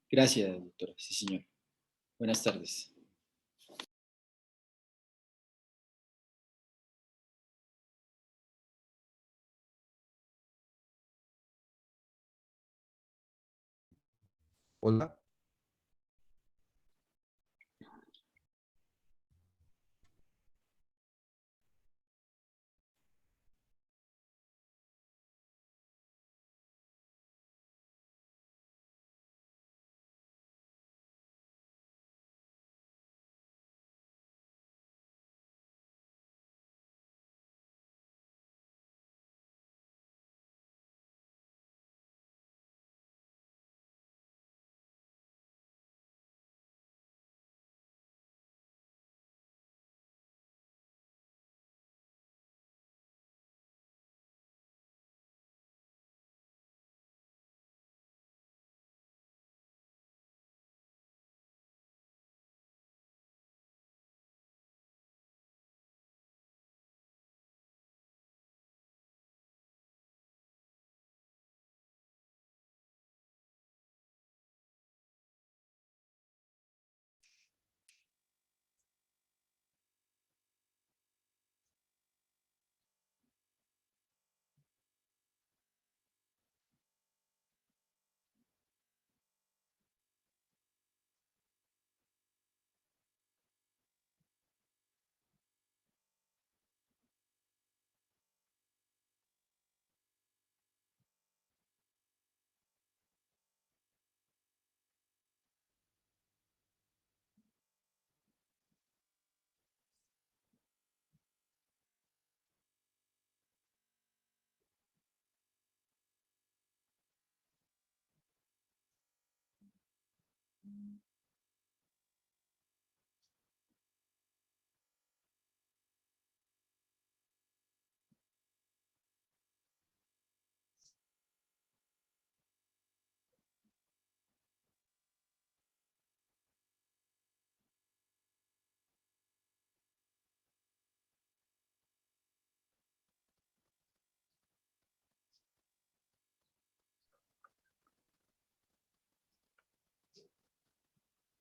Gracias, doctora. Sí, señor. Buenas tardes. Hola.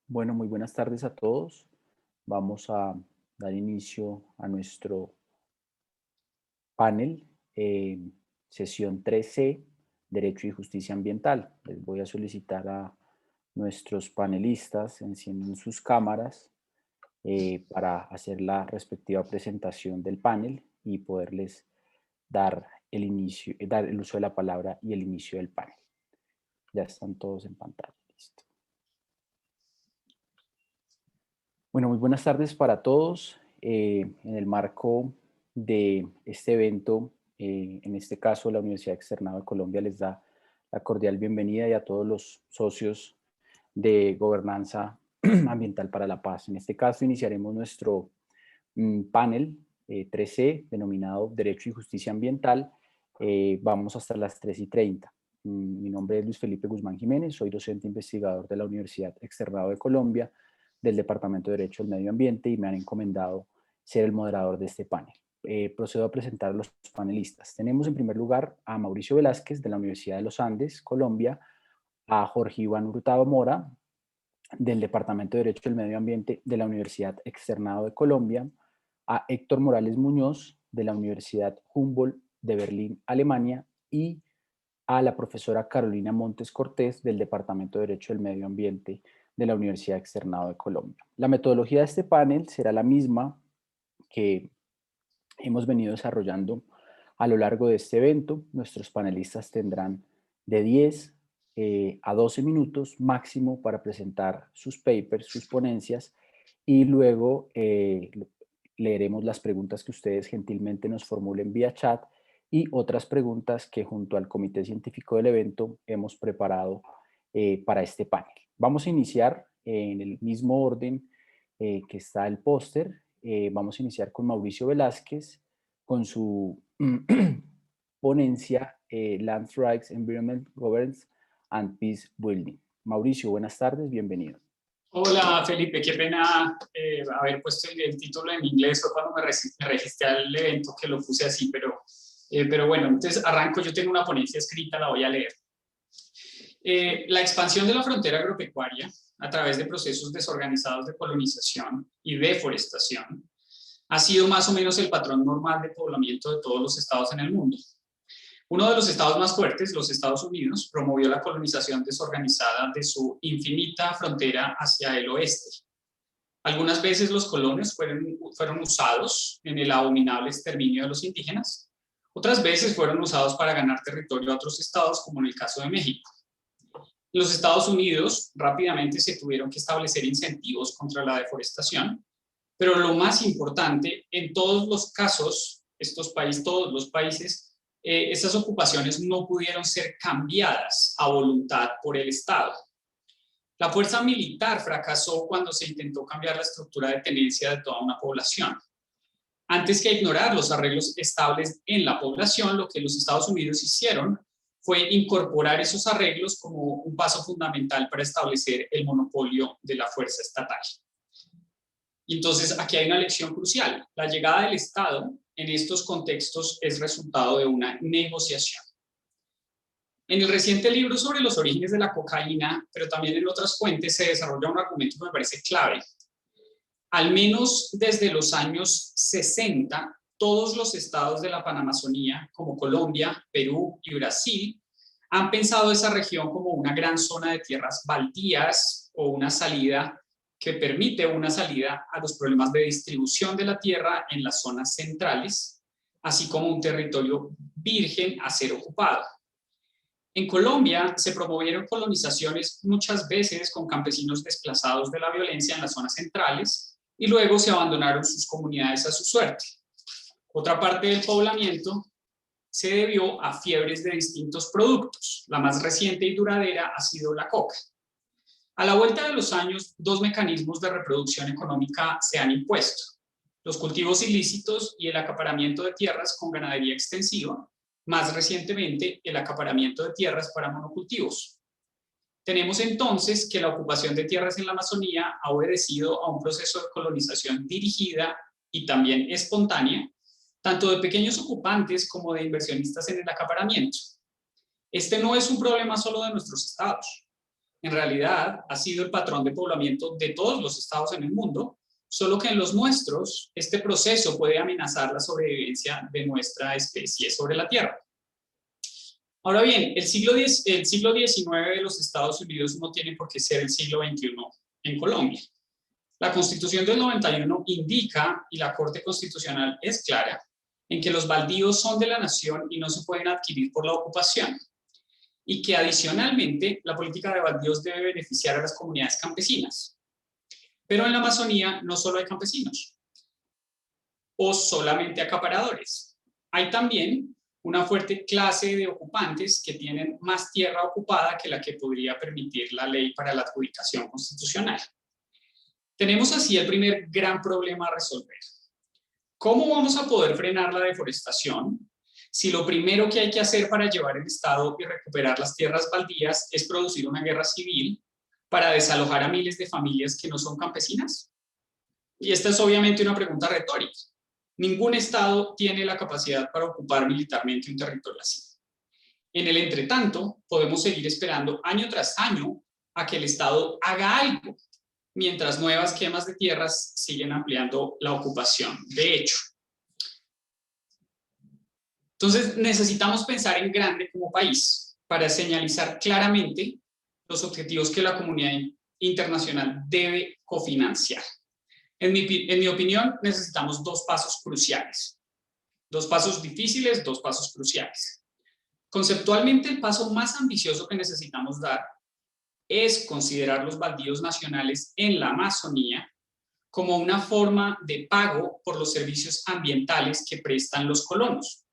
Bueno, muy buenas tardes a todos. Vamos a dar inicio a nuestro panel, sesión 3C, Derecho y Justicia Ambiental. Les voy a solicitar a nuestros panelistas enciendan sus cámaras para hacer la respectiva presentación del panel y poderles dar el inicio, dar el uso de la palabra y el inicio del panel. Ya están todos en pantalla. Listo. Bueno, muy buenas tardes para todos. En el marco de este evento, en este caso la Universidad Externado de Colombia les da la cordial bienvenida y a todos los socios de Gobernanza Ambiental para la Paz. En este caso iniciaremos nuestro panel 3C denominado Derecho y Justicia Ambiental. Vamos hasta las 3:30. Mi nombre es Luis Felipe Guzmán Jiménez, soy docente investigador de la Universidad Externado de Colombia del Departamento de Derecho del Medio Ambiente y me han encomendado ser el moderador de este panel. Procedo a presentar a los panelistas. Tenemos en primer lugar a Mauricio Velázquez de la Universidad de los Andes, Colombia, a Jorge Iván Hurtado Mora del Departamento de Derecho del Medio Ambiente de la Universidad Externado de Colombia, a Héctor Morales Muñoz de la Universidad Humboldt de Berlín, Alemania, y a la profesora Carolina Montes Cortés del Departamento de Derecho del Medio Ambiente de la Universidad Externado de Colombia. La metodología de este panel será la misma que hemos venido desarrollando a lo largo de este evento. Nuestros panelistas tendrán de 10 a 12 minutos máximo para presentar sus papers, sus ponencias, y luego leeremos las preguntas que ustedes gentilmente nos formulen vía chat y otras preguntas que junto al comité científico del evento hemos preparado para este panel. Vamos a iniciar en el mismo orden que está el póster. Vamos a iniciar con Mauricio Velázquez, con su ponencia Land Rights, Environment Governance and Peace Building. Mauricio, buenas tardes, bienvenido. Hola Felipe, qué pena haber puesto el título en inglés, fue cuando me registré al evento que lo puse así, pero bueno, entonces arranco. Yo tengo una ponencia escrita, la voy a leer. La expansión de la frontera agropecuaria a través de procesos desorganizados de colonización y deforestación ha sido más o menos el patrón normal de poblamiento de todos los estados en el mundo. Uno de los estados más fuertes, los Estados Unidos, promovió la colonización desorganizada de su infinita frontera hacia el oeste. Algunas veces los colonos fueron usados en el abominable exterminio de los indígenas, otras veces fueron usados para ganar territorio a otros estados, como en el caso de México. En los Estados Unidos rápidamente se tuvieron que establecer incentivos contra la deforestación, pero lo más importante, en todos los casos, todos los países, esas ocupaciones no pudieron ser cambiadas a voluntad por el Estado. La fuerza militar fracasó cuando se intentó cambiar la estructura de tenencia de toda una población. Antes que ignorar los arreglos estables en la población, lo que los Estados Unidos hicieron fue incorporar esos arreglos como un paso fundamental para establecer el monopolio de la fuerza estatal. Y entonces aquí hay una lección crucial. La llegada del Estado en estos contextos es resultado de una negociación. En el reciente libro sobre los orígenes de la cocaína, pero también en otras fuentes, se desarrolla un argumento que me parece clave. Al menos desde los años 60, todos los estados de la Panamazonía, como Colombia, Perú y Brasil, han pensado esa región como una gran zona de tierras baldías o una salida que permite una salida a los problemas de distribución de la tierra en las zonas centrales, así como un territorio virgen a ser ocupado. En Colombia se promovieron colonizaciones muchas veces con campesinos desplazados de la violencia en las zonas centrales y luego se abandonaron sus comunidades a su suerte. Otra parte del poblamiento se debió a fiebres de distintos productos. La más reciente y duradera ha sido la coca. A la vuelta de los años, dos mecanismos de reproducción económica se han impuesto: los cultivos ilícitos y el acaparamiento de tierras con ganadería extensiva, más recientemente el acaparamiento de tierras para monocultivos. Tenemos entonces que la ocupación de tierras en la Amazonía ha obedecido a un proceso de colonización dirigida y también espontánea, tanto de pequeños ocupantes como de inversionistas en el acaparamiento. Este no es un problema solo de nuestros estados. En realidad, ha sido el patrón de poblamiento de todos los estados en el mundo, solo que en los nuestros, este proceso puede amenazar la sobrevivencia de nuestra especie sobre la Tierra. Ahora bien, el siglo XIX de los Estados Unidos no tiene por qué ser el siglo XXI en Colombia. La Constitución del 91 indica, y la Corte Constitucional es clara, en que los baldíos son de la nación y no se pueden adquirir por la ocupación, y que adicionalmente la política de baldíos debe beneficiar a las comunidades campesinas. Pero en la Amazonía no solo hay campesinos o solamente acaparadores. Hay también una fuerte clase de ocupantes que tienen más tierra ocupada que la que podría permitir la ley para la adjudicación constitucional. Tenemos así el primer gran problema a resolver. ¿Cómo vamos a poder frenar la deforestación si lo primero que hay que hacer para llevar el Estado y recuperar las tierras baldías es producir una guerra civil para desalojar a miles de familias que no son campesinas? Y esta es obviamente una pregunta retórica. Ningún Estado tiene la capacidad para ocupar militarmente un territorio así. En el entretanto, podemos seguir esperando año tras año a que el Estado haga algo, mientras nuevas quemas de tierras siguen ampliando la ocupación. De hecho, entonces necesitamos pensar en grande como país para señalizar claramente los objetivos que la comunidad internacional debe cofinanciar. En mi opinión, necesitamos dos pasos cruciales. Dos pasos difíciles, dos pasos cruciales. Conceptualmente, el paso más ambicioso que necesitamos dar es considerar los baldíos nacionales en la Amazonía como una forma de pago por los servicios ambientales que prestan los colonos.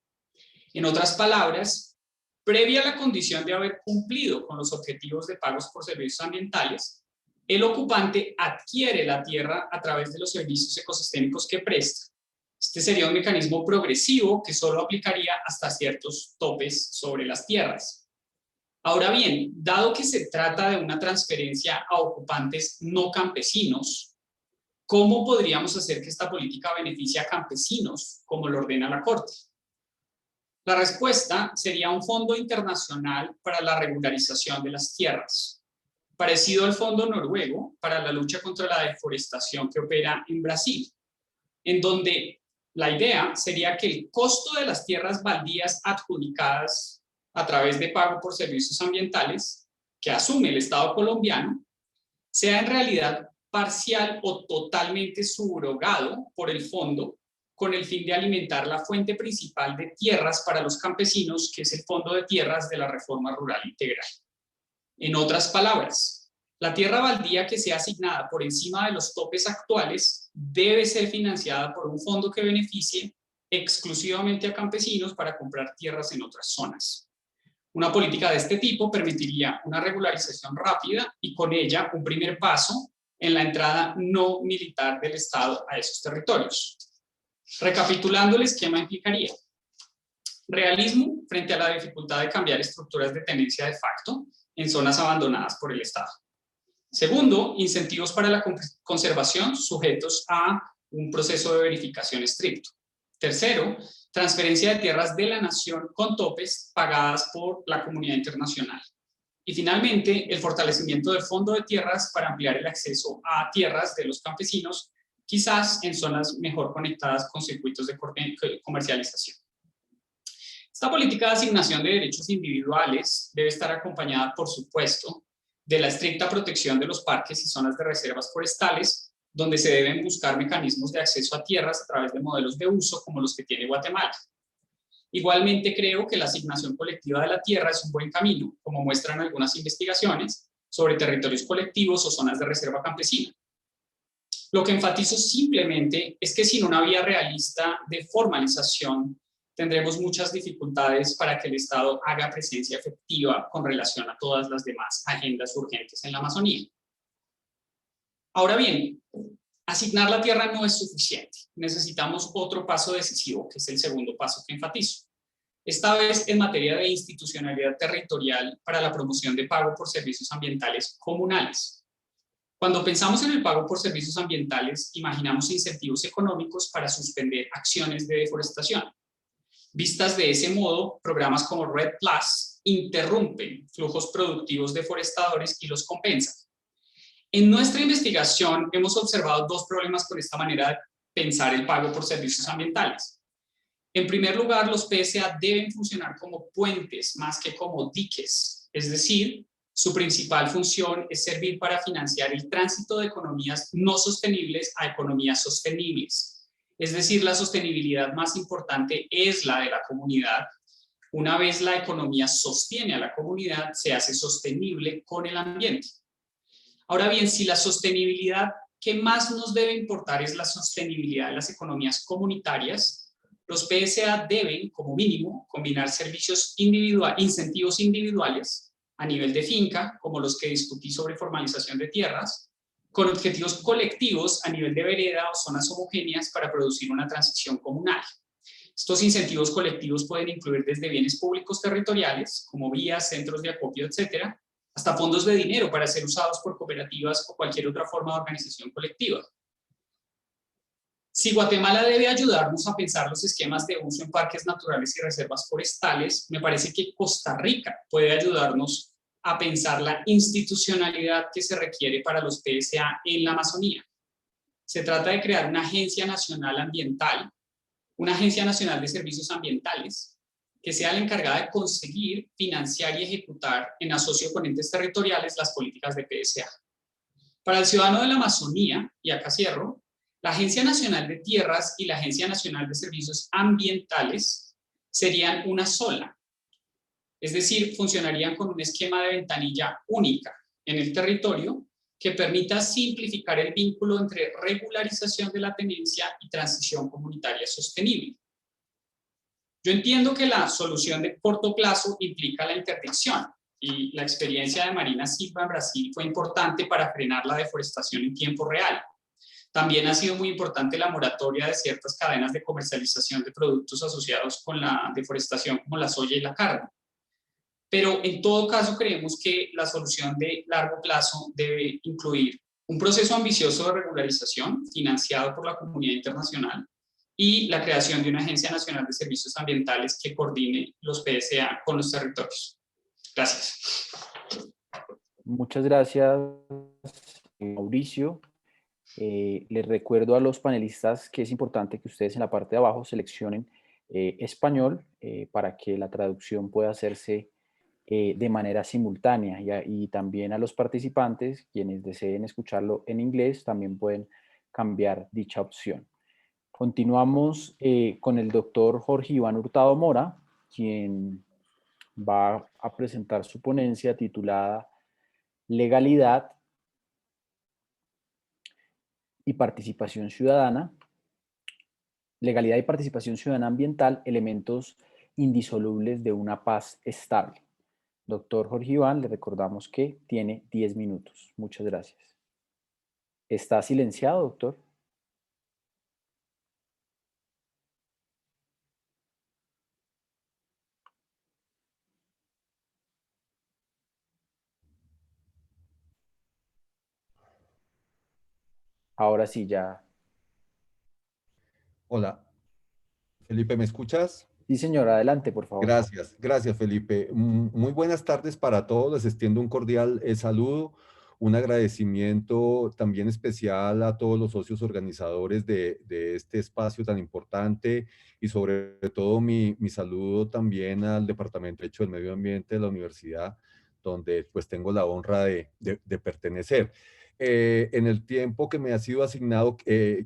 En otras palabras, previa a la condición de haber cumplido con los objetivos de pagos por servicios ambientales, el ocupante adquiere la tierra a través de los servicios ecosistémicos que presta. Este sería un mecanismo progresivo que solo aplicaría hasta ciertos topes sobre las tierras. Ahora bien, dado que se trata de una transferencia a ocupantes no campesinos, ¿cómo podríamos hacer que esta política beneficie a campesinos como lo ordena la Corte? La respuesta sería un fondo internacional para la regularización de las tierras, parecido al fondo noruego para la lucha contra la deforestación que opera en Brasil, en donde la idea sería que el costo de las tierras baldías adjudicadas a través de pago por servicios ambientales que asume el Estado colombiano sea en realidad parcial o totalmente subrogado por el fondo con el fin de alimentar la fuente principal de tierras para los campesinos, que es el Fondo de Tierras de la Reforma Rural Integral. En otras palabras, la tierra baldía que sea asignada por encima de los topes actuales debe ser financiada por un fondo que beneficie exclusivamente a campesinos para comprar tierras en otras zonas. Una política de este tipo permitiría una regularización rápida y con ella un primer paso en la entrada no militar del Estado a esos territorios. Recapitulando, el esquema implicaría realismo frente a la dificultad de cambiar estructuras de tenencia de facto en zonas abandonadas por el Estado. Segundo, incentivos para la conservación sujetos a un proceso de verificación estricto. Tercero, transferencia de tierras de la nación con topes pagadas por la comunidad internacional. Y finalmente, el fortalecimiento del Fondo de Tierras para ampliar el acceso a tierras de los campesinos, quizás en zonas mejor conectadas con circuitos de comercialización. Esta política de asignación de derechos individuales debe estar acompañada, por supuesto, de la estricta protección de los parques y zonas de reservas forestales, donde se deben buscar mecanismos de acceso a tierras a través de modelos de uso como los que tiene Guatemala. Igualmente creo que la asignación colectiva de la tierra es un buen camino, como muestran algunas investigaciones sobre territorios colectivos o zonas de reserva campesina. Lo que enfatizo simplemente es que sin una vía realista de formalización tendremos muchas dificultades para que el Estado haga presencia efectiva con relación a todas las demás agendas urgentes en la Amazonía. Ahora bien, asignar la tierra no es suficiente. Necesitamos otro paso decisivo, que es el segundo paso que enfatizo. Esta vez en materia de institucionalidad territorial para la promoción de pago por servicios ambientales comunales. Cuando pensamos en el pago por servicios ambientales, imaginamos incentivos económicos para suspender acciones de deforestación. Vistas de ese modo, programas como REDD+ interrumpen flujos productivos deforestadores y los compensan. En nuestra investigación hemos observado dos problemas con esta manera de pensar el pago por servicios ambientales. En primer lugar, los PSA deben funcionar como puentes más que como diques, es decir, su principal función es servir para financiar el tránsito de economías no sostenibles a economías sostenibles. Es decir, la sostenibilidad más importante es la de la comunidad. Una vez la economía sostiene a la comunidad, se hace sostenible con el ambiente. Ahora bien, si la sostenibilidad que más nos debe importar es la sostenibilidad de las economías comunitarias, los PSA deben, como mínimo, combinar incentivos individuales a nivel de finca, como los que discutí sobre formalización de tierras, con objetivos colectivos a nivel de vereda o zonas homogéneas para producir una transición comunal. Estos incentivos colectivos pueden incluir desde bienes públicos territoriales, como vías, centros de acopio, etcétera, hasta fondos de dinero para ser usados por cooperativas o cualquier otra forma de organización colectiva. Si Guatemala debe ayudarnos a pensar los esquemas de uso en parques naturales y reservas forestales, me parece que Costa Rica puede ayudarnos a pensar la institucionalidad que se requiere para los PSA en la Amazonía. Se trata de crear una agencia nacional ambiental, una agencia nacional de servicios ambientales, que sea la encargada de conseguir, financiar y ejecutar en asocio con entes territoriales las políticas de PSA. Para el ciudadano de la Amazonía, y acá cierro, la Agencia Nacional de Tierras y la Agencia Nacional de Servicios Ambientales serían una sola. Es decir, funcionarían con un esquema de ventanilla única en el territorio que permita simplificar el vínculo entre regularización de la tenencia y transición comunitaria sostenible. Yo entiendo que la solución de corto plazo implica la interdicción y la experiencia de Marina Silva en Brasil fue importante para frenar la deforestación en tiempo real. También ha sido muy importante la moratoria de ciertas cadenas de comercialización de productos asociados con la deforestación, como la soya y la carne. Pero en todo caso creemos que la solución de largo plazo debe incluir un proceso ambicioso de regularización financiado por la comunidad internacional y la creación de una Agencia Nacional de Servicios Ambientales que coordine los PSA con los territorios. Gracias. Muchas gracias, Mauricio. Les recuerdo a los panelistas que es importante que ustedes en la parte de abajo seleccionen español para que la traducción pueda hacerse de manera simultánea y también a los participantes, quienes deseen escucharlo en inglés, también pueden cambiar dicha opción. Continuamos con el doctor Jorge Iván Hurtado Mora, quien va a presentar su ponencia titulada Legalidad y participación ciudadana, legalidad y participación ciudadana ambiental, elementos indisolubles de una paz estable. Doctor Jorge Iván, le recordamos que tiene 10 minutos. Muchas gracias. ¿Está silenciado, doctor? Ahora sí, ya. Hola, Felipe, ¿me escuchas? Sí, señor, adelante, por favor. Gracias, gracias, Felipe. Muy buenas tardes para todos. Les extiendo un cordial saludo, un agradecimiento también especial a todos los socios organizadores de este espacio tan importante y sobre todo mi saludo también al Departamento de Derecho del Medio Ambiente de la universidad, donde pues tengo la honra de pertenecer. En el tiempo que me ha sido asignado,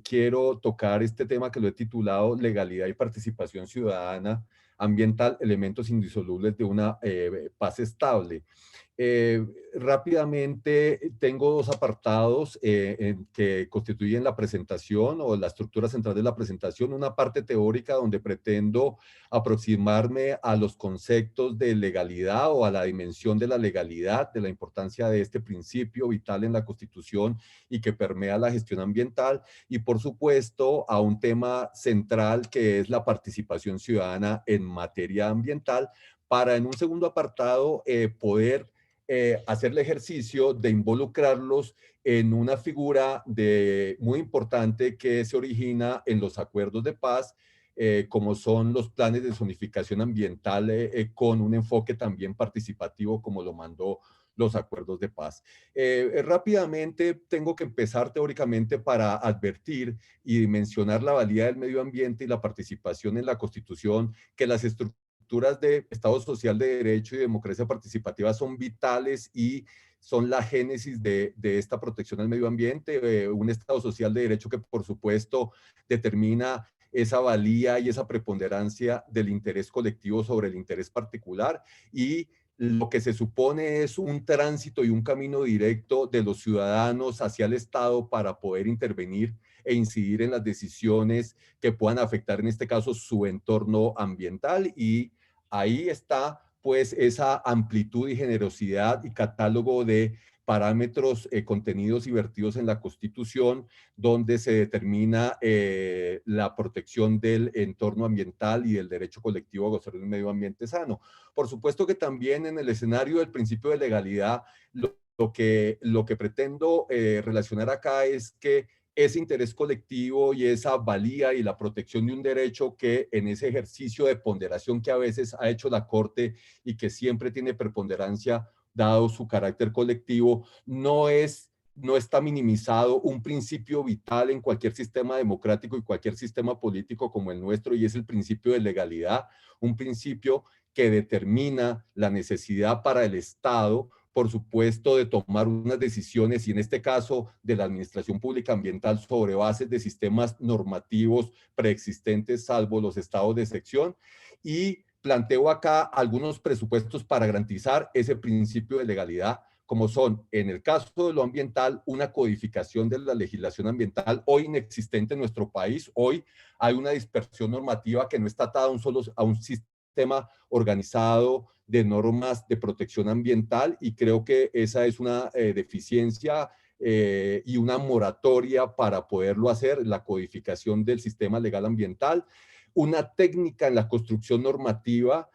quiero tocar este tema que lo he titulado Legalidad y Participación Ciudadana Ambiental, elementos indisolubles de una paz estable. Rápidamente tengo dos apartados que constituyen la presentación o la estructura central de la presentación. Una parte teórica donde pretendo aproximarme a los conceptos de legalidad o a la dimensión de la legalidad, de la importancia de este principio vital en la Constitución y que permea la gestión ambiental. Y por supuesto a un tema central que es la participación ciudadana en materia ambiental, para en un segundo apartado poder hacer el ejercicio de involucrarlos en una figura muy importante que se origina en los acuerdos de paz, como son los planes de zonificación ambiental con un enfoque también participativo como lo mandó los acuerdos de paz. Rápidamente tengo que empezar teóricamente para advertir y mencionar la valía del medio ambiente y la participación en la Constitución, que las estructuras de Estado Social de Derecho y democracia participativa son vitales y son la génesis de esta protección al medio ambiente, un Estado Social de Derecho que por supuesto determina esa valía y esa preponderancia del interés colectivo sobre el interés particular, y lo que se supone es un tránsito y un camino directo de los ciudadanos hacia el Estado para poder intervenir e incidir en las decisiones que puedan afectar, en este caso, su entorno ambiental. Y ahí está, pues, esa amplitud y generosidad y catálogo de parámetros contenidos y vertidos en la Constitución, donde se determina la protección del entorno ambiental y el derecho colectivo a gozar de un medio ambiente sano. Por supuesto que también en el escenario del principio de legalidad, lo que pretendo relacionar acá es que ese interés colectivo y esa valía y la protección de un derecho que en ese ejercicio de ponderación que a veces ha hecho la Corte y que siempre tiene preponderancia dado su carácter colectivo, no está minimizado un principio vital en cualquier sistema democrático y cualquier sistema político como el nuestro, y es el principio de legalidad, un principio que determina la necesidad para el Estado, por supuesto, de tomar unas decisiones, y en este caso de la administración pública ambiental, sobre bases de sistemas normativos preexistentes, salvo los estados de excepción, y planteo acá algunos presupuestos para garantizar ese principio de legalidad, como son, en el caso de lo ambiental, una codificación de la legislación ambiental hoy inexistente en nuestro país. Hoy hay una dispersión normativa que no está atada a un sistema organizado de normas de protección ambiental, y creo que esa es una deficiencia y una moratoria para poderlo hacer, la codificación del sistema legal ambiental. Una técnica en la construcción normativa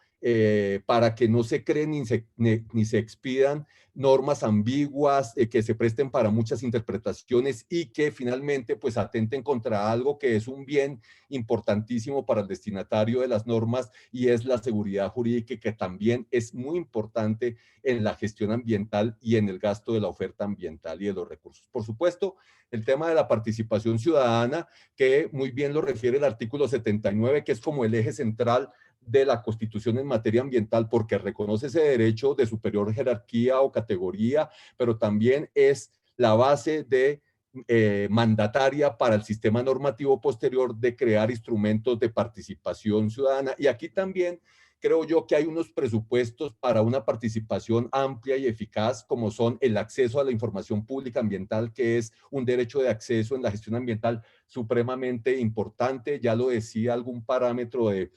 para que no se creen ni se expidan normas ambiguas que se presten para muchas interpretaciones y que finalmente pues atenten contra algo que es un bien importantísimo para el destinatario de las normas y es la seguridad jurídica, que también es muy importante en la gestión ambiental y en el gasto de la oferta ambiental y de los recursos. Por supuesto, el tema de la participación ciudadana, que muy bien lo refiere el artículo 79, que es como el eje central de la Constitución en materia ambiental, porque reconoce ese derecho de superior jerarquía o categoría, pero también es la base de mandataria para el sistema normativo posterior de crear instrumentos de participación ciudadana. Y aquí también creo yo que hay unos presupuestos para una participación amplia y eficaz, como son el acceso a la información pública ambiental, que es un derecho de acceso en la gestión ambiental supremamente importante. Ya lo decía algún parámetro de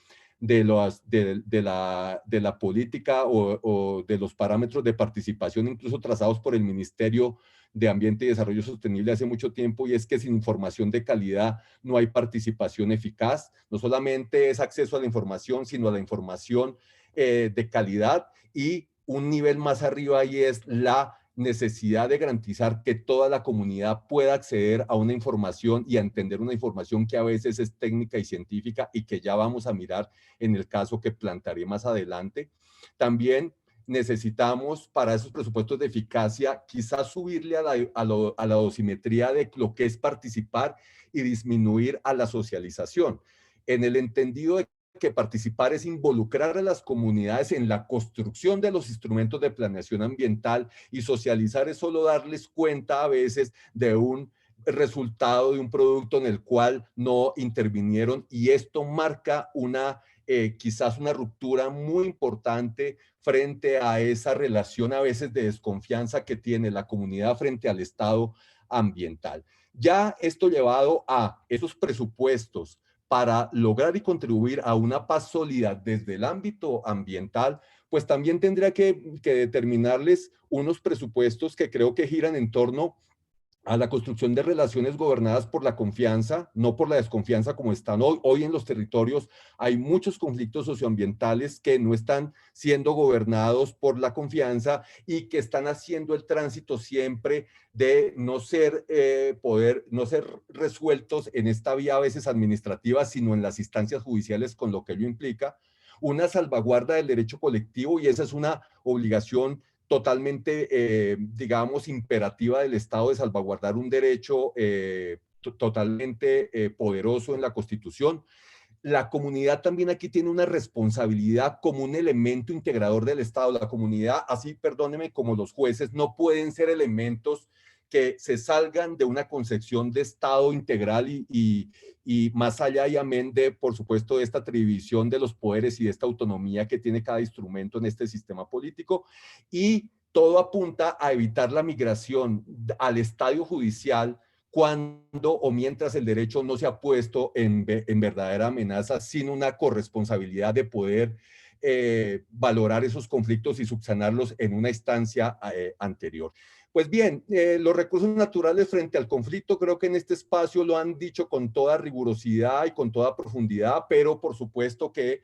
la política o de los parámetros de participación, incluso trazados por el Ministerio de Ambiente y Desarrollo Sostenible hace mucho tiempo, y es que sin información de calidad no hay participación eficaz. No solamente es acceso a la información, sino a la información de calidad, y un nivel más arriba ahí es la necesidad de garantizar que toda la comunidad pueda acceder a una información y a entender una información que a veces es técnica y científica y que ya vamos a mirar en el caso que plantearé más adelante. También necesitamos para esos presupuestos de eficacia quizás subirle a la dosimetría de lo que es participar y disminuir a la socialización, en el entendido de que participar es involucrar a las comunidades en la construcción de los instrumentos de planeación ambiental, y socializar es solo darles cuenta a veces de un resultado de un producto en el cual no intervinieron, y esto marca quizás una ruptura muy importante frente a esa relación a veces de desconfianza que tiene la comunidad frente al estado ambiental. Ya esto llevado a esos presupuestos para lograr y contribuir a una paz sólida desde el ámbito ambiental, pues también tendría que determinarles unos presupuestos que creo que giran en torno a la construcción de relaciones gobernadas por la confianza, no por la desconfianza como están hoy. Hoy en los territorios hay muchos conflictos socioambientales que no están siendo gobernados por la confianza y que están haciendo el tránsito siempre de no ser resueltos en esta vía a veces administrativa, sino en las instancias judiciales, con lo que ello implica. Una salvaguarda del derecho colectivo, y esa es una obligación totalmente, digamos, imperativa del Estado, de salvaguardar un derecho totalmente poderoso en la Constitución. La comunidad también aquí tiene una responsabilidad como un elemento integrador del Estado. La comunidad, así, perdóneme, como los jueces, no pueden ser elementos que se salgan de una concepción de Estado integral y más allá y amén de, por supuesto, de esta atribución de los poderes y de esta autonomía que tiene cada instrumento en este sistema político. Y todo apunta a evitar la migración al estadio judicial cuando o mientras el derecho no se ha puesto en verdadera amenaza, sin una corresponsabilidad de poder valorar esos conflictos y subsanarlos en una instancia anterior. Pues bien, los recursos naturales frente al conflicto, creo que en este espacio lo han dicho con toda rigurosidad y con toda profundidad, pero por supuesto que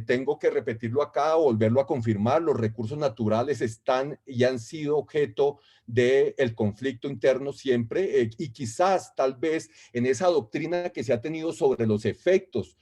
tengo que repetirlo acá o volverlo a confirmar. Los recursos naturales están y han sido objeto del conflicto interno siempre, y quizás tal vez en esa doctrina que se ha tenido sobre los efectos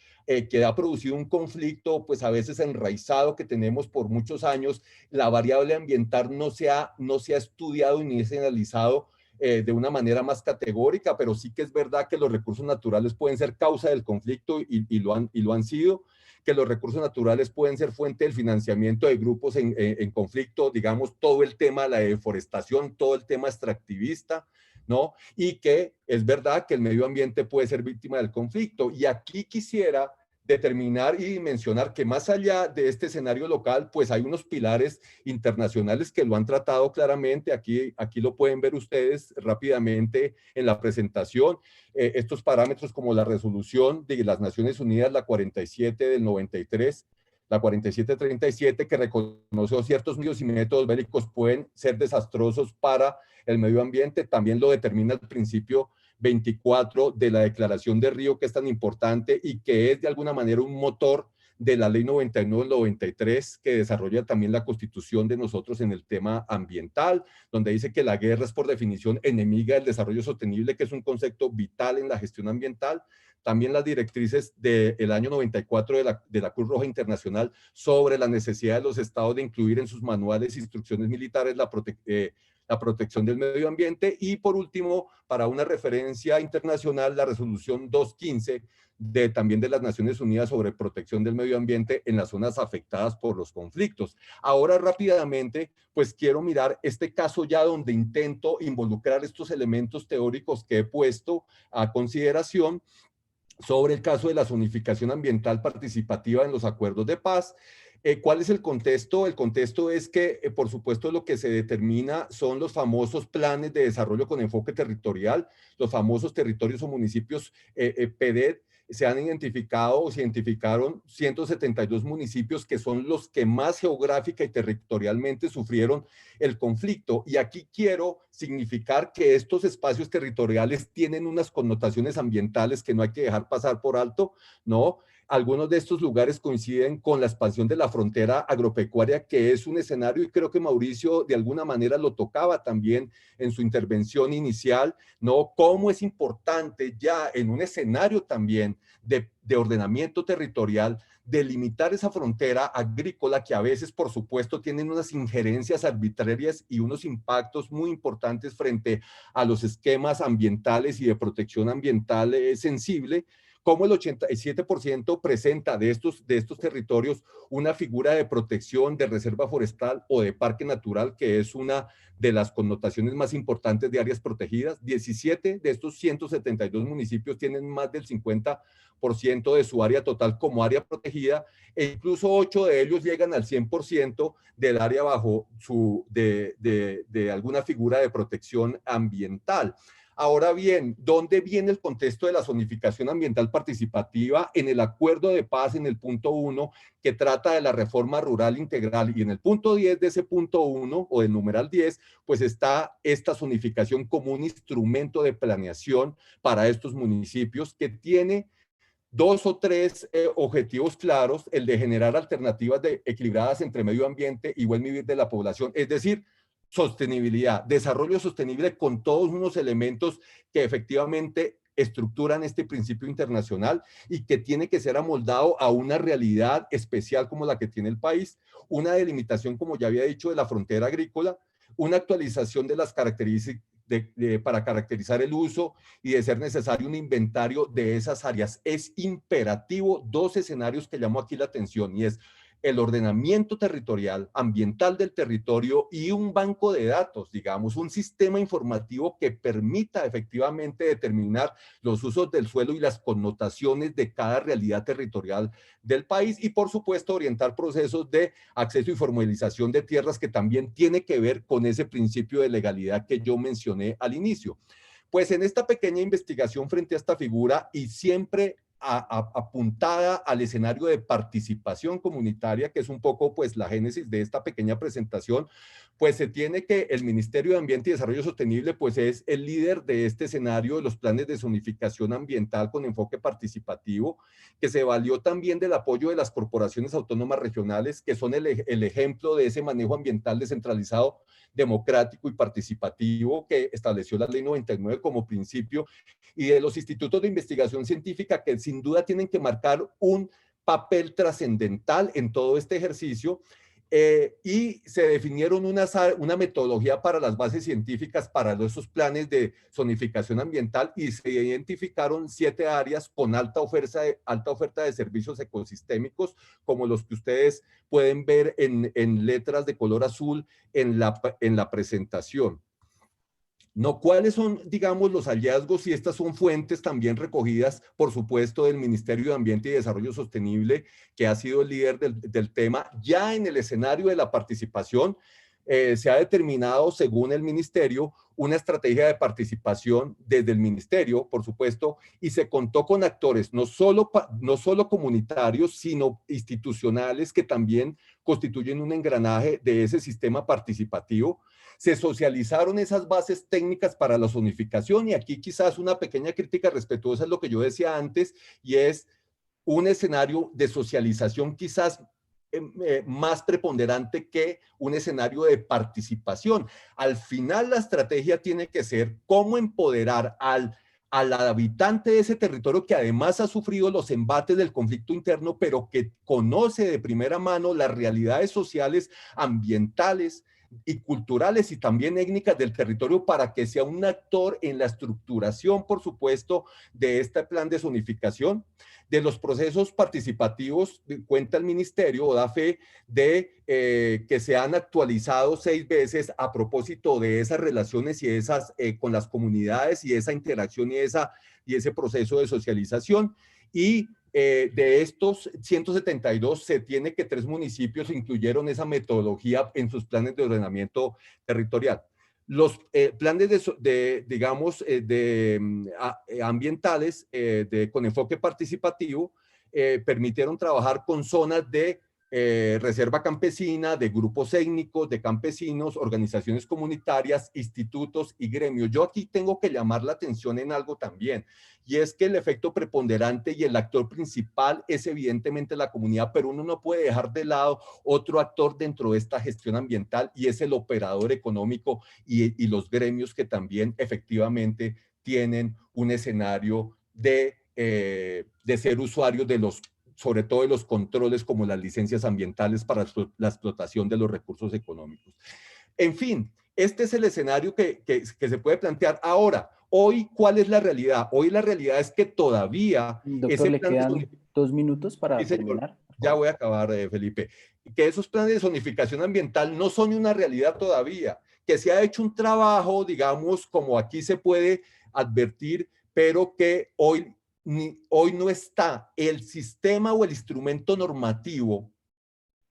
que ha producido un conflicto, pues a veces enraizado, que tenemos por muchos años, la variable ambiental no se ha estudiado ni es analizado de una manera más categórica, pero sí que es verdad que los recursos naturales pueden ser causa del conflicto y lo han sido, que los recursos naturales pueden ser fuente del financiamiento de grupos en conflicto, digamos, todo el tema de la deforestación, todo el tema extractivista, ¿no? Y que es verdad que el medio ambiente puede ser víctima del conflicto. Y aquí quisiera determinar y mencionar que más allá de este escenario local, pues hay unos pilares internacionales que lo han tratado claramente. Aquí lo pueden ver ustedes rápidamente en la presentación. Estos parámetros, como la resolución de las Naciones Unidas, la 47 del 93, la 4737, que reconoció ciertos medios y métodos bélicos pueden ser desastrosos para el medio ambiente. También lo determina el principio 24 de la Declaración de Río, que es tan importante y que es de alguna manera un motor de la Ley 99-93, que desarrolla también la Constitución de nosotros en el tema ambiental, donde dice que la guerra es por definición enemiga del desarrollo sostenible, que es un concepto vital en la gestión ambiental. También las directrices del año 94 de la Cruz Roja Internacional sobre la necesidad de los estados de incluir en sus manuales e instrucciones militares la protección del medio ambiente. Y por último, para una referencia internacional, la resolución 215 también de las Naciones Unidas sobre protección del medio ambiente en las zonas afectadas por los conflictos. Ahora rápidamente, pues quiero mirar este caso ya donde intento involucrar estos elementos teóricos que he puesto a consideración sobre el caso de la zonificación ambiental participativa en los acuerdos de paz. ¿Cuál es el contexto? El contexto es que, por supuesto, lo que se determina son los famosos planes de desarrollo con enfoque territorial, los famosos territorios o municipios PEDET. Se han identificado o se identificaron 172 municipios que son los que más geográfica y territorialmente sufrieron el conflicto. Y aquí quiero significar que estos espacios territoriales tienen unas connotaciones ambientales que no hay que dejar pasar por alto, ¿no? Algunos de estos lugares coinciden con la expansión de la frontera agropecuaria, que es un escenario, y creo que Mauricio de alguna manera lo tocaba también en su intervención inicial, ¿no? Cómo es importante ya en un escenario también de ordenamiento territorial, delimitar esa frontera agrícola que a veces, por supuesto, tienen unas injerencias arbitrarias y unos impactos muy importantes frente a los esquemas ambientales y de protección ambiental sensible. Como el 87% presenta de estos territorios una figura de protección, de reserva forestal o de parque natural, que es una de las connotaciones más importantes de áreas protegidas. 17 de estos 172 municipios tienen más del 50% de su área total como área protegida, e incluso 8 de ellos llegan al 100% del área bajo de alguna figura de protección ambiental. Ahora bien, ¿dónde viene el contexto de la zonificación ambiental participativa? En el acuerdo de paz, en el punto 1, que trata de la reforma rural integral, y en el punto 10 de ese punto 1, o del numeral 10, pues está esta zonificación como un instrumento de planeación para estos municipios que tiene 2 o 3 objetivos claros: el de generar alternativas equilibradas entre medio ambiente y buen vivir de la población, es decir, sostenibilidad, desarrollo sostenible con todos unos elementos que efectivamente estructuran este principio internacional y que tiene que ser amoldado a una realidad especial como la que tiene el país, una delimitación, como ya había dicho, de la frontera agrícola, una actualización de las características para caracterizar el uso y, de ser necesario, un inventario de esas áreas. Es imperativo 2 escenarios que llamo aquí la atención, y es el ordenamiento territorial, ambiental del territorio, y un banco de datos, digamos, un sistema informativo que permita efectivamente determinar los usos del suelo y las connotaciones de cada realidad territorial del país, y por supuesto orientar procesos de acceso y formalización de tierras, que también tiene que ver con ese principio de legalidad que yo mencioné al inicio. Pues en esta pequeña investigación frente a esta figura, y siempre apuntada al escenario de participación comunitaria, que es un poco pues la génesis de esta pequeña presentación, pues se tiene que el Ministerio de Ambiente y Desarrollo Sostenible pues es el líder de este escenario de los planes de zonificación ambiental con enfoque participativo, que se valió también del apoyo de las corporaciones autónomas regionales, que son el ejemplo de ese manejo ambiental descentralizado, democrático y participativo que estableció la Ley 99 como principio, y de los institutos de investigación científica, que sin duda tienen que marcar un papel trascendental en todo este ejercicio. Y se definieron una metodología para las bases científicas para esos planes de zonificación ambiental, y se identificaron 7 áreas con alta oferta de servicios ecosistémicos, como los que ustedes pueden ver en letras de color azul en la presentación. No, ¿cuáles son, digamos, los hallazgos? Y estas son fuentes también recogidas, por supuesto, del Ministerio de Ambiente y Desarrollo Sostenible, que ha sido el líder del tema. Ya en el escenario de la participación, se ha determinado, según el Ministerio, una estrategia de participación desde el Ministerio, por supuesto, y se contó con actores no solo comunitarios, sino institucionales, que también constituyen un engranaje de ese sistema participativo. Se socializaron esas bases técnicas para la zonificación, y aquí quizás una pequeña crítica respetuosa es lo que yo decía antes, y es un escenario de socialización quizás más preponderante que un escenario de participación. Al final la estrategia tiene que ser cómo empoderar al habitante de ese territorio que además ha sufrido los embates del conflicto interno, pero que conoce de primera mano las realidades sociales, ambientales y culturales y también étnicas del territorio para que sea un actor en la estructuración, por supuesto, de este plan de zonificación. De los procesos participativos, cuenta el ministerio o da fe de que se han actualizado 6 veces a propósito de esas relaciones y esas con las comunidades y esa interacción y ese proceso de socialización. Y de estos 172 se tiene que 3 municipios incluyeron esa metodología en sus planes de ordenamiento territorial. Los planes ambientales con enfoque participativo permitieron trabajar con zonas de reserva campesina, de grupos étnicos, de campesinos, organizaciones comunitarias, institutos y gremios. Yo aquí tengo que llamar la atención en algo también, y es que el efecto preponderante y el actor principal es evidentemente la comunidad, pero uno no puede dejar de lado otro actor dentro de esta gestión ambiental, y es el operador económico y los gremios que también efectivamente tienen un escenario de ser usuarios de los, sobre todo de los controles como las licencias ambientales para la explotación de los recursos económicos. En fin, este es el escenario que se puede plantear. Ahora, hoy, ¿cuál es la realidad? Hoy la realidad es que todavía... Doctor, le quedan 2 minutos para terminar. Ya voy a acabar, Felipe. Que esos planes de zonificación ambiental no son una realidad todavía, que se ha hecho un trabajo, digamos, como aquí se puede advertir, pero que hoy no está el sistema o el instrumento normativo,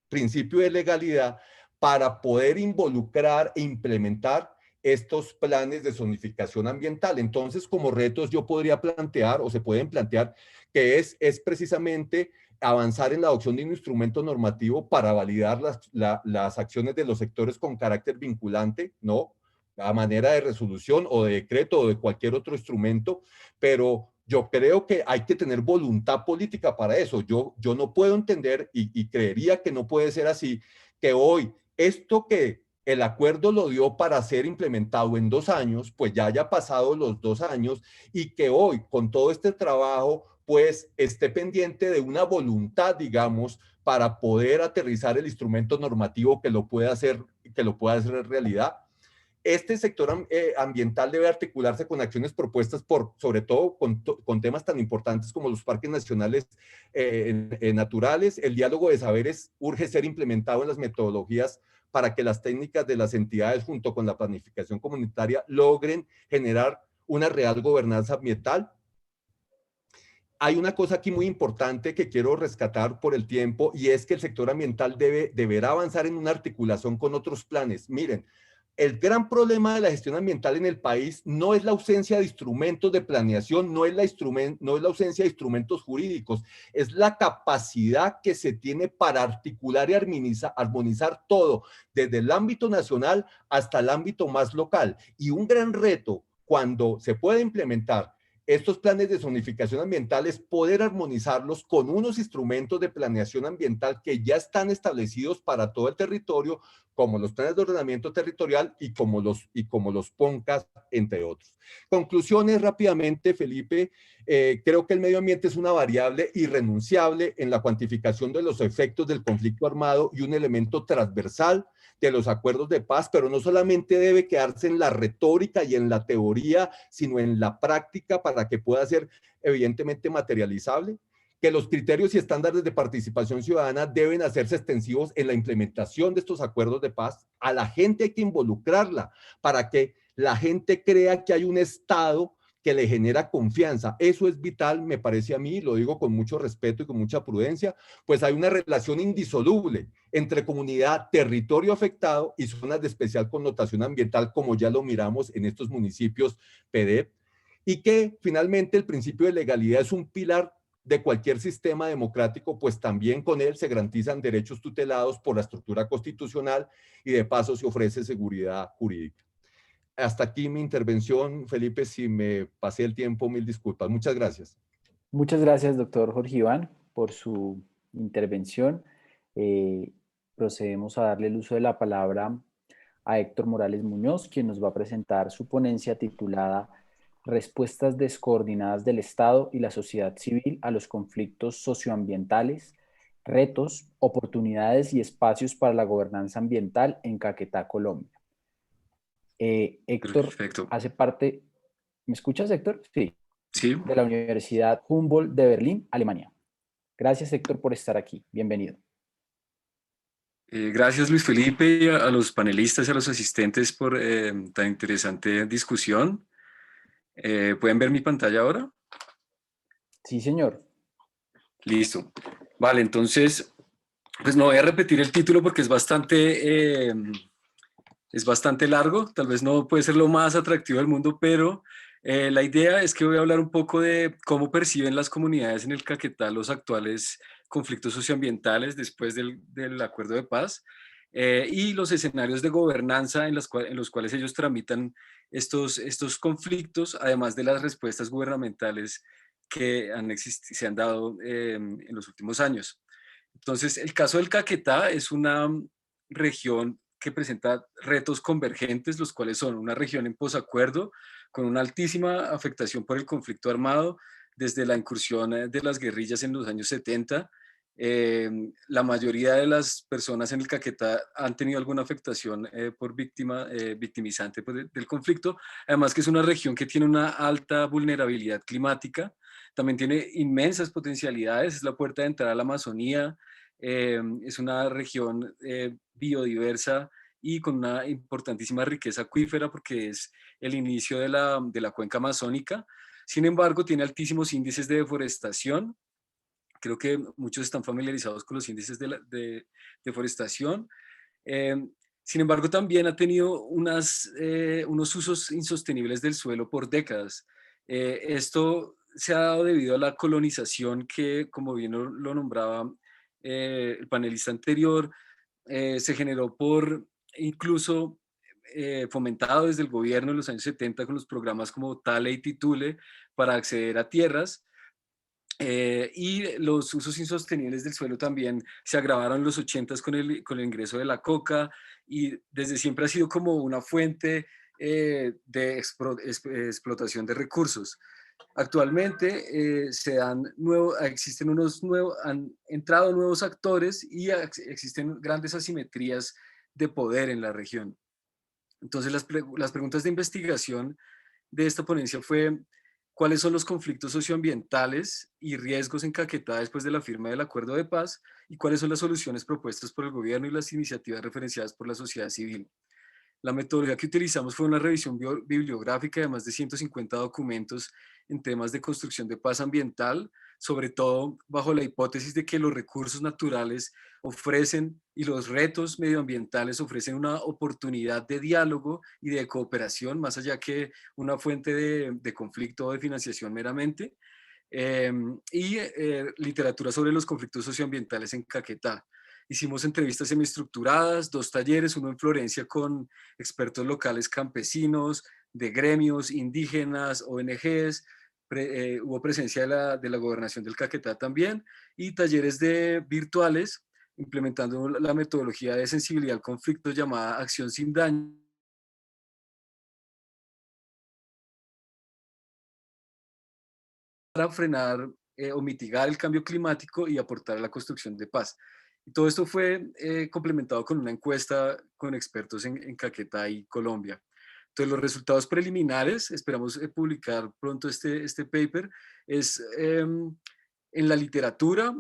principio de legalidad, para poder involucrar e implementar estos planes de zonificación ambiental. Entonces, como retos yo podría plantear, o se pueden plantear, que es precisamente avanzar en la adopción de un instrumento normativo para validar las acciones de los sectores con carácter vinculante, ¿no? A manera de resolución o de decreto o de cualquier otro instrumento, pero yo creo que hay que tener voluntad política para eso. Yo no puedo entender, y creería que no puede ser así, que hoy esto que el acuerdo lo dio para ser implementado en 2 años, pues ya haya pasado los 2 años, y que hoy con todo este trabajo pues esté pendiente de una voluntad, digamos, para poder aterrizar el instrumento normativo que lo pueda hacer realidad. Este sector ambiental debe articularse con acciones propuestas sobre todo con temas tan importantes como los parques nacionales naturales. El diálogo de saberes urge ser implementado en las metodologías para que las técnicas de las entidades junto con la planificación comunitaria logren generar una real gobernanza ambiental. Hay una cosa aquí muy importante que quiero rescatar por el tiempo, y es que el sector ambiental deberá avanzar en una articulación con otros planes. Miren, el gran problema de la gestión ambiental en el país no es la ausencia de instrumentos de planeación, no es la ausencia de instrumentos jurídicos, es la capacidad que se tiene para articular y armonizar todo, desde el ámbito nacional hasta el ámbito más local. Y un gran reto cuando se puede implementar estos planes de zonificación ambiental es poder armonizarlos con unos instrumentos de planeación ambiental que ya están establecidos para todo el territorio, como los planes de ordenamiento territorial y como los PONCAS, entre otros. Conclusiones rápidamente, Felipe. Creo que el medio ambiente es una variable irrenunciable en la cuantificación de los efectos del conflicto armado y un elemento transversal de los acuerdos de paz, pero no solamente debe quedarse en la retórica y en la teoría, sino en la práctica para que pueda ser evidentemente materializable. Que los criterios y estándares de participación ciudadana deben hacerse extensivos en la implementación de estos acuerdos de paz. A la gente hay que involucrarla para que la gente crea que hay un Estado que le genera confianza. Eso es vital, me parece a mí, lo digo con mucho respeto y con mucha prudencia, pues hay una relación indisoluble entre comunidad, territorio afectado y zonas de especial connotación ambiental, como ya lo miramos en estos municipios PDEP, y que finalmente el principio de legalidad es un pilar de cualquier sistema democrático, pues también con él se garantizan derechos tutelados por la estructura constitucional y de paso se ofrece seguridad jurídica. Hasta aquí mi intervención, Felipe. Si me pasé el tiempo, mil disculpas. Muchas gracias. Muchas gracias, doctor Jorge Iván, por su intervención. Procedemos a darle el uso de la palabra a Héctor Morales Muñoz, quien nos va a presentar su ponencia titulada Respuestas descoordinadas del Estado y la sociedad civil a los conflictos socioambientales, retos, oportunidades y espacios para la gobernanza ambiental en Caquetá, Colombia. Héctor Perfecto. hace parte, ¿me escuchas, Héctor? Sí. Sí. De la Universidad Humboldt de Berlín, Alemania. Gracias, Héctor, por estar aquí. Bienvenido. Gracias, Luis Felipe, y a los panelistas y a los asistentes por tan interesante discusión. ¿Pueden ver mi pantalla ahora? Sí, señor. Listo. Vale, entonces, pues no voy a repetir el título porque es bastante largo. Tal vez no puede ser lo más atractivo del mundo, pero la idea es que voy a hablar un poco de cómo perciben las comunidades en el Caquetá los actuales conflictos socioambientales después del acuerdo de paz y los escenarios de gobernanza en los cuales ellos tramitan estos conflictos, además de las respuestas gubernamentales que se han dado en los últimos años. Entonces, el caso del Caquetá es una región que presenta retos convergentes, los cuales son una región en posacuerdo, con una altísima afectación por el conflicto armado, desde la incursión de las guerrillas en los años 70. La mayoría de las personas en el Caquetá han tenido alguna afectación victimizante del conflicto, además que es una región que tiene una alta vulnerabilidad climática, también tiene inmensas potencialidades, es la puerta de entrada a la Amazonía, es una región biodiversa y con una importantísima riqueza acuífera porque es el inicio de la cuenca amazónica. Sin embargo, tiene altísimos índices de deforestación. Creo que muchos están familiarizados con los índices de deforestación. Sin embargo, también ha tenido unos usos insostenibles del suelo por décadas. Esto se ha dado debido a la colonización que, como bien lo nombraba el panelista anterior, se generó incluso fomentado desde el gobierno en los años 70 con los programas como Tale y Titule para acceder a tierras. Y los usos insostenibles del suelo también se agravaron en los 80s con el ingreso de la coca y desde siempre ha sido como una fuente de explotación de recursos. Actualmente han entrado nuevos actores y existen grandes asimetrías de poder en la región. Entonces las preguntas de investigación de esta ponencia fue: ¿cuáles son los conflictos socioambientales y riesgos en Caquetá después de la firma del acuerdo de paz? ¿Y cuáles son las soluciones propuestas por el gobierno y las iniciativas referenciadas por la sociedad civil? La metodología que utilizamos fue una revisión bibliográfica de más de 150 documentos en temas de construcción de paz ambiental, sobre todo bajo la hipótesis de que los recursos naturales ofrecen y los retos medioambientales ofrecen una oportunidad de diálogo y de cooperación, más allá que una fuente de conflicto o de financiación meramente. Literatura sobre los conflictos socioambientales en Caquetá. Hicimos entrevistas semiestructuradas, 2 talleres, uno en Florencia con expertos locales campesinos, de gremios, indígenas, ONGs, hubo presencia de la gobernación del Caquetá también, y talleres virtuales implementando la metodología de sensibilidad al conflicto llamada Acción sin Daño, para frenar o mitigar el cambio climático y aportar a la construcción de paz. Y todo esto fue complementado con una encuesta con expertos en Caquetá y Colombia. Entonces, los resultados preliminares, esperamos publicar pronto este paper, es en la literatura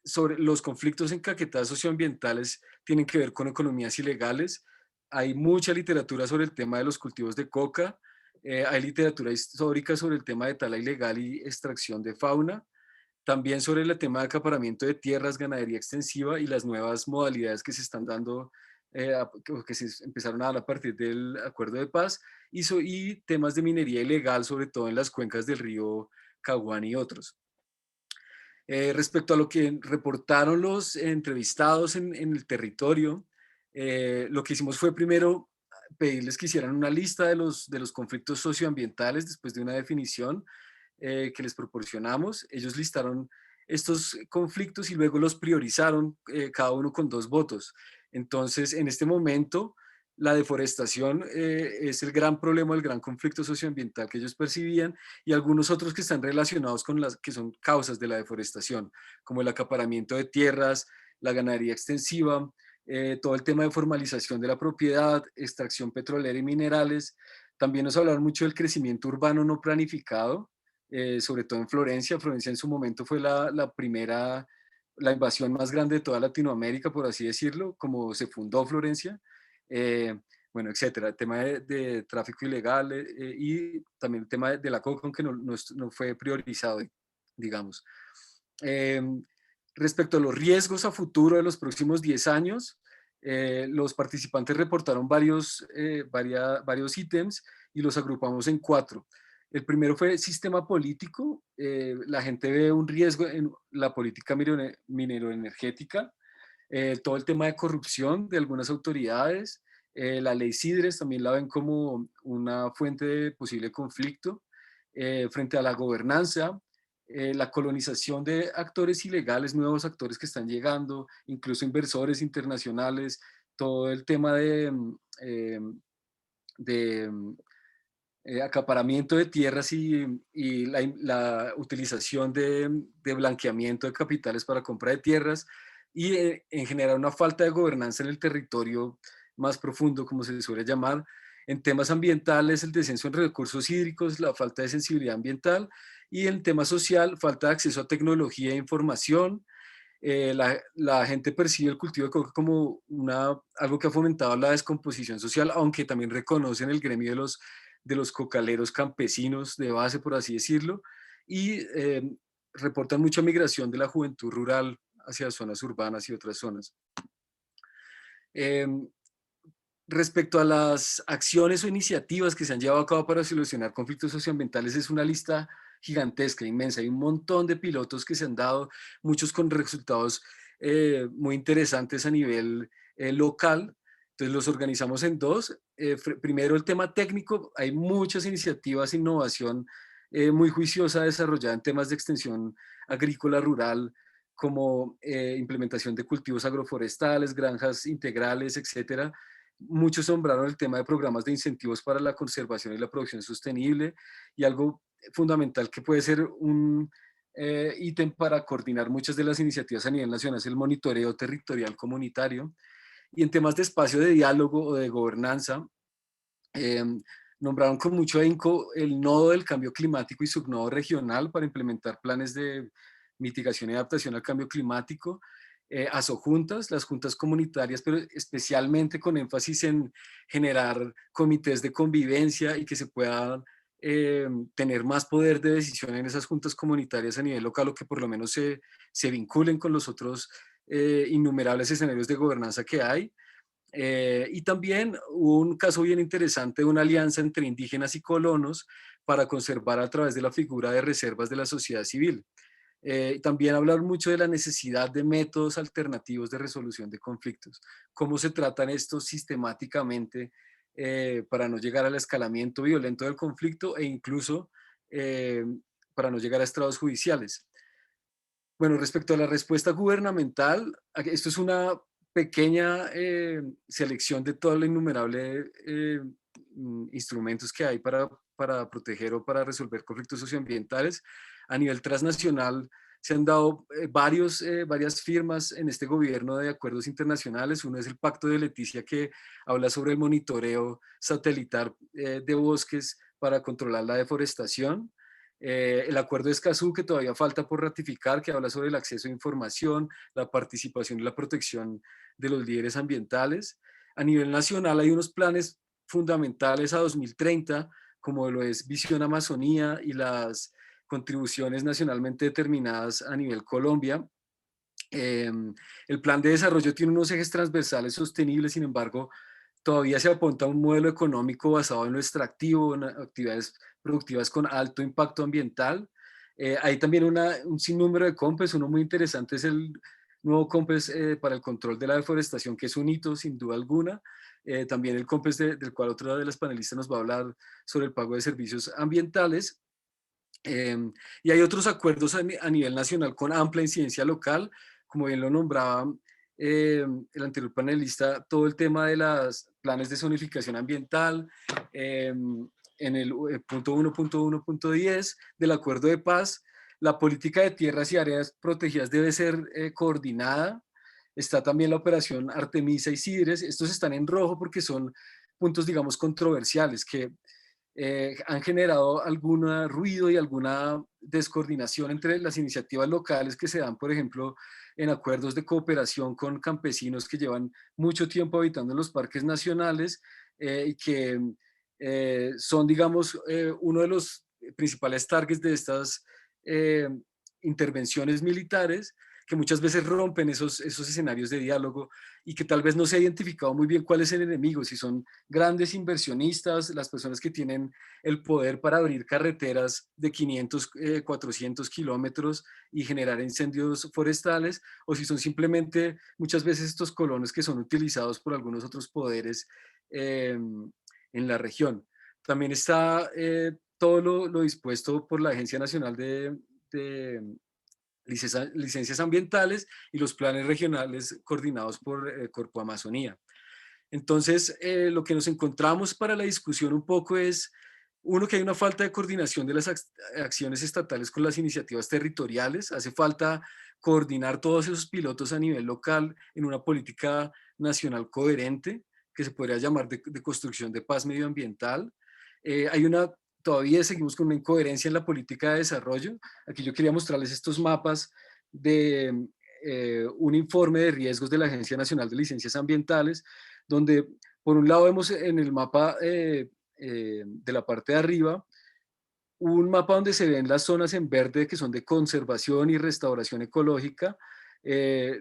sobre los conflictos en Caquetá socioambientales tienen que ver con economías ilegales. Hay mucha literatura sobre el tema de los cultivos de coca, hay literatura histórica sobre el tema de tala ilegal y extracción de fauna, también sobre el tema de acaparamiento de tierras, ganadería extensiva y las nuevas modalidades que se están dando, que se empezaron a dar a partir del acuerdo de paz, y temas de minería ilegal, sobre todo en las cuencas del río Caguán y otros. Respecto a lo que reportaron los entrevistados en el territorio, lo que hicimos fue primero pedirles que hicieran una lista de los conflictos socioambientales después de una definición que les proporcionamos. Ellos listaron estos conflictos y luego los priorizaron, cada uno con 2 votos. Entonces, en este momento, la deforestación es el gran problema, el gran conflicto socioambiental que ellos percibían, y algunos otros que están relacionados con las que son causas de la deforestación, como el acaparamiento de tierras, la ganadería extensiva, todo el tema de formalización de la propiedad, extracción petrolera y minerales. También nos hablaron mucho del crecimiento urbano no planificado, sobre todo en Florencia. Florencia en su momento fue la primera, la invasión más grande de toda Latinoamérica, por así decirlo, como se fundó Florencia. Bueno, etcétera. El tema de tráfico ilegal, y también el tema de la coca, aunque no fue priorizado, digamos. Eh, Respecto a los riesgos a futuro de los próximos 10 años, los participantes reportaron varios ítems y los agrupamos en 4. El primero fue sistema político. La gente ve un riesgo en la política mineroenergética, todo el tema de corrupción de algunas autoridades, la ley CIDRES también la ven como una fuente de posible conflicto, frente a la gobernanza, la colonización de actores ilegales, nuevos actores que están llegando, incluso inversores internacionales, todo el tema de acaparamiento de tierras y la utilización de blanqueamiento de capitales para compra de tierras, y en general una falta de gobernanza en el territorio más profundo, como se suele llamar. En temas ambientales, el descenso en recursos hídricos, la falta de sensibilidad ambiental, y en tema social, falta de acceso a tecnología e información. La gente percibe el cultivo de coca como algo que ha fomentado la descomposición social, aunque también reconocen el gremio de los cocaleros campesinos de base, por así decirlo, y reportan mucha migración de la juventud rural hacia zonas urbanas y otras zonas. Respecto a las acciones o iniciativas que se han llevado a cabo para solucionar conflictos socioambientales, es una lista gigantesca, inmensa. Hay un montón de pilotos que se han dado, muchos con resultados muy interesantes a nivel local. Entonces los organizamos en 2. Primero, el tema técnico. Hay muchas iniciativas de innovación muy juiciosa desarrollada en temas de extensión agrícola rural, como implementación de cultivos agroforestales, granjas integrales, etcétera. Muchos nombraron el tema de programas de incentivos para la conservación y la producción sostenible, y algo fundamental que puede ser un ítem para coordinar muchas de las iniciativas a nivel nacional es el monitoreo territorial comunitario. Y en temas de espacio de diálogo o de gobernanza, nombraron con mucho ahínco el nodo del cambio climático y subnodo regional para implementar planes de mitigación y adaptación al cambio climático, asojuntas, las juntas comunitarias, pero especialmente con énfasis en generar comités de convivencia y que se puedan tener más poder de decisión en esas juntas comunitarias a nivel local, o que por lo menos se vinculen con los otros innumerables escenarios de gobernanza que hay. Y también hubo un caso bien interesante de una alianza entre indígenas y colonos para conservar a través de la figura de reservas de la sociedad civil. También hablar mucho de la necesidad de métodos alternativos de resolución de conflictos, cómo se tratan estos sistemáticamente para no llegar al escalamiento violento del conflicto, e incluso para no llegar a estrados judiciales. Bueno, respecto a la respuesta gubernamental, esto es una pequeña selección de todos los innumerables instrumentos que hay para proteger o para resolver conflictos socioambientales. A nivel transnacional se han dado varias firmas en este gobierno de acuerdos internacionales. Uno es el Pacto de Leticia, que habla sobre el monitoreo satelital de bosques para controlar la deforestación. El Acuerdo de Escazú, que todavía falta por ratificar, que habla sobre el acceso a información, la participación y la protección de los líderes ambientales. A nivel nacional hay unos planes fundamentales a 2030, como lo es Visión Amazonía y las contribuciones nacionalmente determinadas a nivel Colombia. El plan de desarrollo tiene unos ejes transversales sostenibles, sin embargo, todavía se apunta a un modelo económico basado en lo extractivo, en actividades productivas con alto impacto ambiental. Hay también un sinnúmero de COMPES. Uno muy interesante es el nuevo COMPES para el control de la deforestación, que es un hito sin duda alguna. También el COMPES del cual otra de las panelistas nos va a hablar sobre el pago de servicios ambientales. Y hay otros acuerdos a nivel nacional con amplia incidencia local, como bien lo nombraba el anterior panelista, todo el tema de los planes de zonificación ambiental, en el punto 1.1.10 del acuerdo de paz, la política de tierras y áreas protegidas debe ser coordinada. Está también la operación Artemisa y Sidres. Estos están en rojo porque son puntos, digamos, controversiales que han generado algún ruido y alguna descoordinación entre las iniciativas locales que se dan, por ejemplo, en acuerdos de cooperación con campesinos que llevan mucho tiempo habitando en los parques nacionales y que son, digamos, uno de los principales targets de estas intervenciones militares, que muchas veces rompen esos escenarios de diálogo y que tal vez no se ha identificado muy bien cuál es el enemigo, si son grandes inversionistas, las personas que tienen el poder para abrir carreteras de 500, 400 kilómetros y generar incendios forestales, o si son simplemente muchas veces estos colonos que son utilizados por algunos otros poderes en la región. También está todo lo dispuesto por la Agencia Nacional de Licencias Ambientales y los planes regionales coordinados por Corpo Amazonía. Entonces, lo que nos encontramos para la discusión un poco es, uno, que hay una falta de coordinación de las acciones estatales con las iniciativas territoriales. Hace falta coordinar todos esos pilotos a nivel local en una política nacional coherente, que se podría llamar de construcción de paz medioambiental. Todavía seguimos con una incoherencia en la política de desarrollo. Aquí yo quería mostrarles estos mapas de un informe de riesgos de la Agencia Nacional de Licencias Ambientales, donde por un lado vemos en el mapa de la parte de arriba, un mapa donde se ven las zonas en verde que son de conservación y restauración ecológica,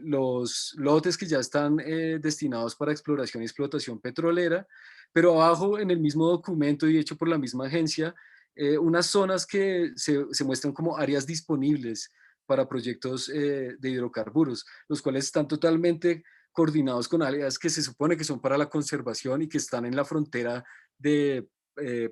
los lotes que ya están destinados para exploración y explotación petrolera, pero abajo en el mismo documento y hecho por la misma agencia, unas zonas que se muestran como áreas disponibles para proyectos de hidrocarburos, los cuales están totalmente coordinados con áreas que se supone que son para la conservación y que están en la frontera de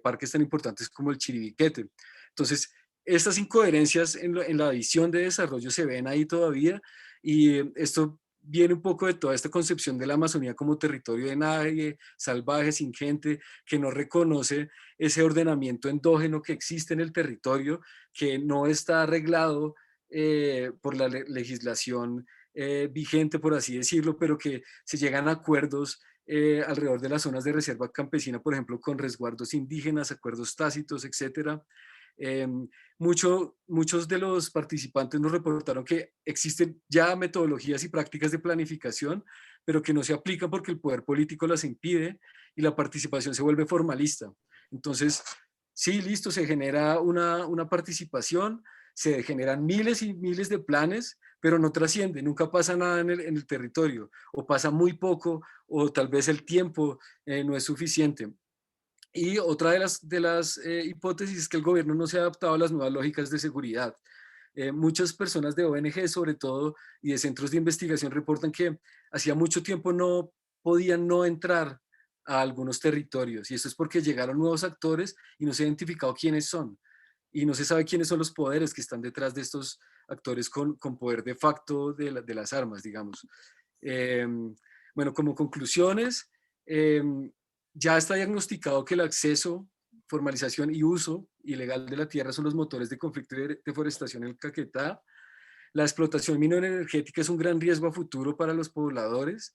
parques tan importantes como el Chiribiquete. Entonces, estas incoherencias en la visión de desarrollo se ven ahí todavía, y esto viene un poco de toda esta concepción de la Amazonía como territorio de nadie, salvaje, sin gente, que no reconoce ese ordenamiento endógeno que existe en el territorio, que no está arreglado por la legislación vigente, por así decirlo, pero que se llegan a acuerdos alrededor de las zonas de reserva campesina, por ejemplo, con resguardos indígenas, acuerdos tácitos, etcétera. Muchos de los participantes nos reportaron que existen ya metodologías y prácticas de planificación, pero que no se aplican porque el poder político las impide y la participación se vuelve formalista. Entonces, sí, listo, se genera una participación, se generan miles y miles de planes, pero no trasciende, nunca pasa nada en el territorio, o pasa muy poco, o tal vez el tiempo no es suficiente. Y otra de las hipótesis es que el gobierno no se ha adaptado a las nuevas lógicas de seguridad. Muchas personas de ONG, sobre todo, y de centros de investigación reportan que hacía mucho tiempo no podían no entrar a algunos territorios, y eso es porque llegaron nuevos actores y no se ha identificado quiénes son, y no se sabe quiénes son los poderes que están detrás de estos actores con poder de facto de las armas, digamos. Bueno, como conclusiones, ya está diagnosticado que el acceso, formalización y uso ilegal de la tierra son los motores de conflicto y deforestación en el Caquetá. La explotación mineroenergética es un gran riesgo a futuro para los pobladores.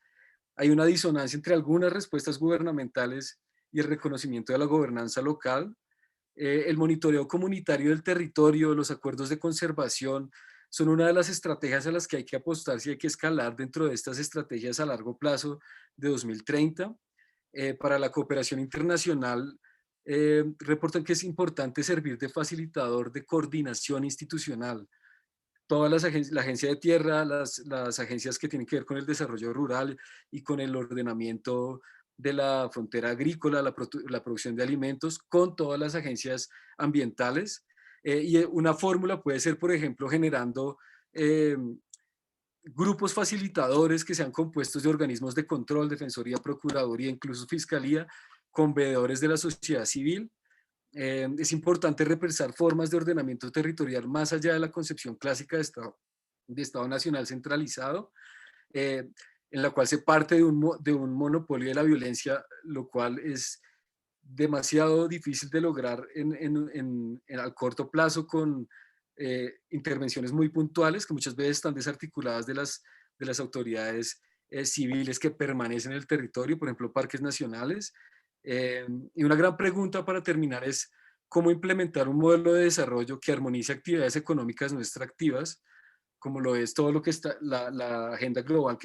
Hay una disonancia entre algunas respuestas gubernamentales y el reconocimiento de la gobernanza local. El monitoreo comunitario del territorio, los acuerdos de conservación, son una de las estrategias a las que hay que apostar si hay que escalar dentro de estas estrategias a largo plazo de 2030. Para la cooperación internacional, reportan que es importante servir de facilitador de coordinación institucional. Todas la agencia de tierra, las agencias que tienen que ver con el desarrollo rural y con el ordenamiento de la frontera agrícola, la producción de alimentos, con todas las agencias ambientales. Y una fórmula puede ser, por ejemplo, generando grupos facilitadores que sean compuestos de organismos de control, defensoría, procuraduría, incluso fiscalía, con veedores de la sociedad civil, es importante repensar formas de ordenamiento territorial más allá de la concepción clásica de Estado nacional centralizado, en la cual se parte de un monopolio de la violencia, lo cual es demasiado difícil de lograr al corto plazo con intervenciones muy puntuales que muchas veces están desarticuladas de las autoridades civiles que permanecen en el territorio, por ejemplo, parques nacionales. Y una gran pregunta para terminar es cómo implementar un modelo de desarrollo que armonice actividades económicas no extractivas, como lo es todo lo que está, la agenda global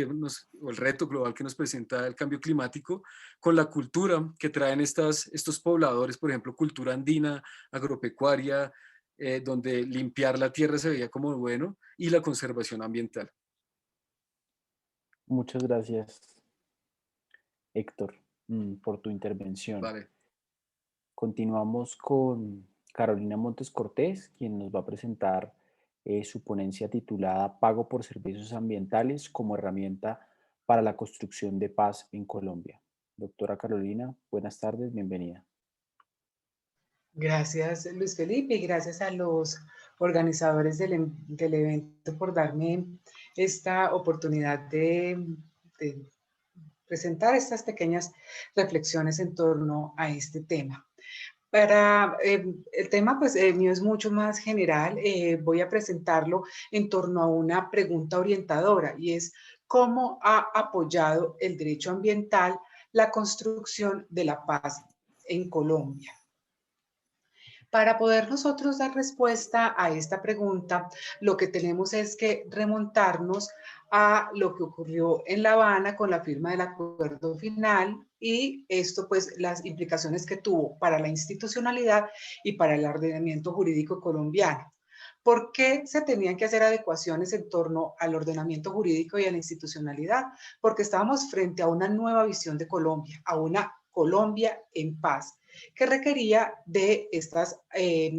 o el reto global que nos presenta el cambio climático, con la cultura que traen estos pobladores, por ejemplo, cultura andina, agropecuaria, donde limpiar la tierra se veía como bueno, y la conservación ambiental. Muchas gracias, Héctor, por tu intervención. Vale. Continuamos con Carolina Montes Cortés, quien nos va a presentar su ponencia titulada Pago por Servicios Ambientales como herramienta para la construcción de paz en Colombia. Doctora Carolina, buenas tardes, bienvenida. Gracias, Luis Felipe, y gracias a los organizadores del evento por darme esta oportunidad de presentar estas pequeñas reflexiones en torno a este tema. El tema pues mío es mucho más general, voy a presentarlo en torno a una pregunta orientadora, y es ¿cómo ha apoyado el derecho ambiental la construcción de la paz en Colombia? Para poder nosotros dar respuesta a esta pregunta, lo que tenemos es que remontarnos a lo que ocurrió en La Habana con la firma del acuerdo final, y esto pues las implicaciones que tuvo para la institucionalidad y para el ordenamiento jurídico colombiano. ¿Por qué se tenían que hacer adecuaciones en torno al ordenamiento jurídico y a la institucionalidad? Porque estábamos frente a una nueva visión de Colombia, a una Colombia en paz, que requería de estas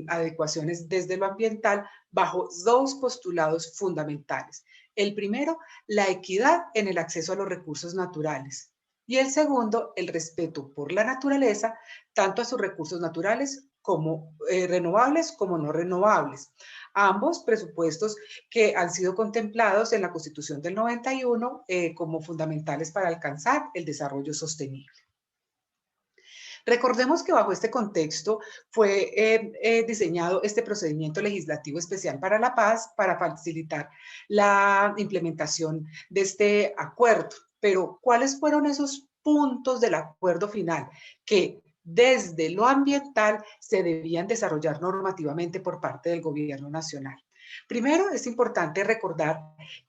adecuaciones desde lo ambiental bajo dos postulados fundamentales. El primero, la equidad en el acceso a los recursos naturales. Y el segundo, el respeto por la naturaleza, tanto a sus recursos naturales como renovables como no renovables. Ambos presupuestos que han sido contemplados en la Constitución del 91 como fundamentales para alcanzar el desarrollo sostenible. Recordemos que bajo este contexto fue diseñado este procedimiento legislativo especial para la paz para facilitar la implementación de este acuerdo. Pero, ¿cuáles fueron esos puntos del acuerdo final que desde lo ambiental se debían desarrollar normativamente por parte del gobierno nacional? Primero, es importante recordar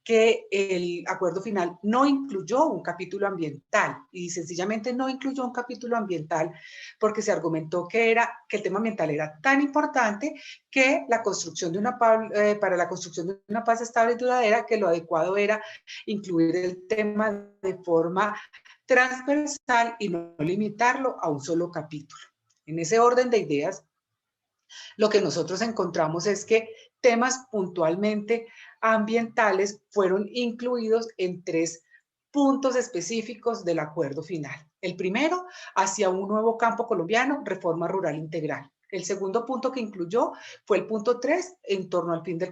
que el acuerdo final no incluyó un capítulo ambiental, y sencillamente no incluyó un capítulo ambiental porque se argumentó que el tema ambiental era tan importante que la construcción de para la construcción de una paz estable y duradera, que lo adecuado era incluir el tema de forma transversal y no limitarlo a un solo capítulo. En ese orden de ideas, lo que nosotros encontramos es que temas puntualmente ambientales fueron incluidos en 3 puntos específicos del acuerdo final. El primero, hacia un nuevo campo colombiano, reforma rural integral. El segundo punto que incluyó fue el punto 3, en torno al fin del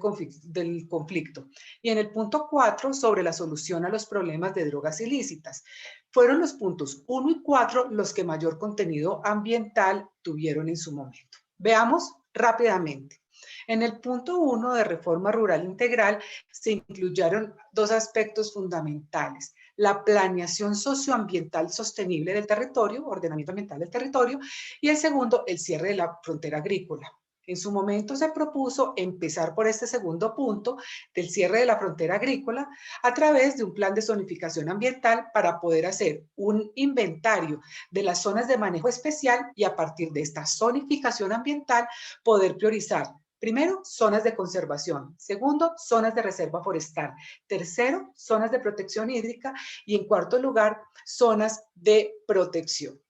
conflicto. Y en el punto 4, sobre la solución a los problemas de drogas ilícitas. Fueron los puntos 1 y 4 los que mayor contenido ambiental tuvieron en su momento. Veamos rápidamente. En el punto 1 de reforma rural integral se incluyeron 2 aspectos fundamentales: la planeación socioambiental sostenible del territorio, ordenamiento ambiental del territorio, y el segundo, el cierre de la frontera agrícola. En su momento se propuso empezar por este segundo punto del cierre de la frontera agrícola a través de un plan de zonificación ambiental para poder hacer un inventario de las zonas de manejo especial y a partir de esta zonificación ambiental poder priorizar: primero, zonas de conservación; segundo, zonas de reserva forestal; tercero, zonas de protección hídrica; y en cuarto lugar, zonas de protección.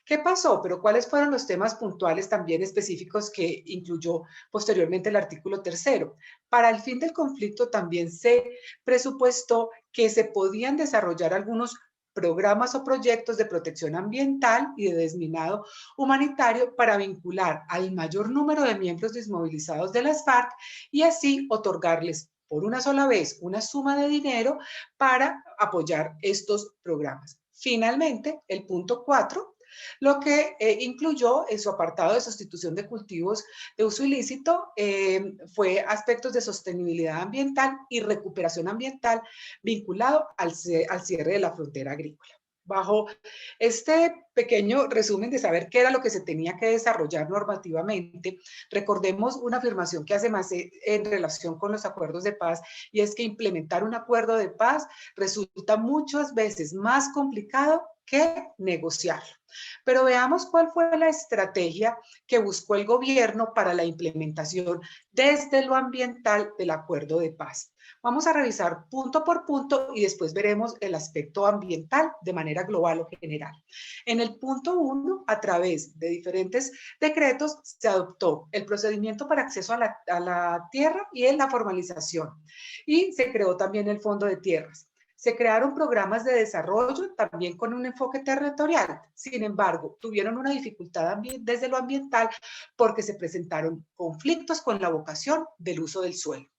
¿Qué pasó? Pero ¿cuáles fueron los temas puntuales también específicos que incluyó posteriormente el artículo 3? Para el fin del conflicto también se presupuestó que se podían desarrollar algunos programas o proyectos de protección ambiental y de desminado humanitario para vincular al mayor número de miembros desmovilizados de las FARC y así otorgarles por una sola vez una suma de dinero para apoyar estos programas. Finalmente, el punto 4, lo que incluyó en su apartado de sustitución de cultivos de uso ilícito fue aspectos de sostenibilidad ambiental y recuperación ambiental vinculado al cierre de la frontera agrícola. Bajo este pequeño resumen de saber qué era lo que se tenía que desarrollar normativamente, recordemos una afirmación que hace Macé en relación con los acuerdos de paz, y es que implementar un acuerdo de paz resulta muchas veces más complicado que negociarlo. Pero veamos cuál fue la estrategia que buscó el gobierno para la implementación desde lo ambiental del acuerdo de paz. Vamos a revisar punto por punto y después veremos el aspecto ambiental de manera global o general. En el punto 1, a través de diferentes decretos, se adoptó el procedimiento para acceso a la tierra y en la formalización. Y se creó también el Fondo de Tierras. Se crearon programas de desarrollo también con un enfoque territorial. Sin embargo, tuvieron una dificultad desde lo ambiental porque se presentaron conflictos con la vocación del uso del suelo.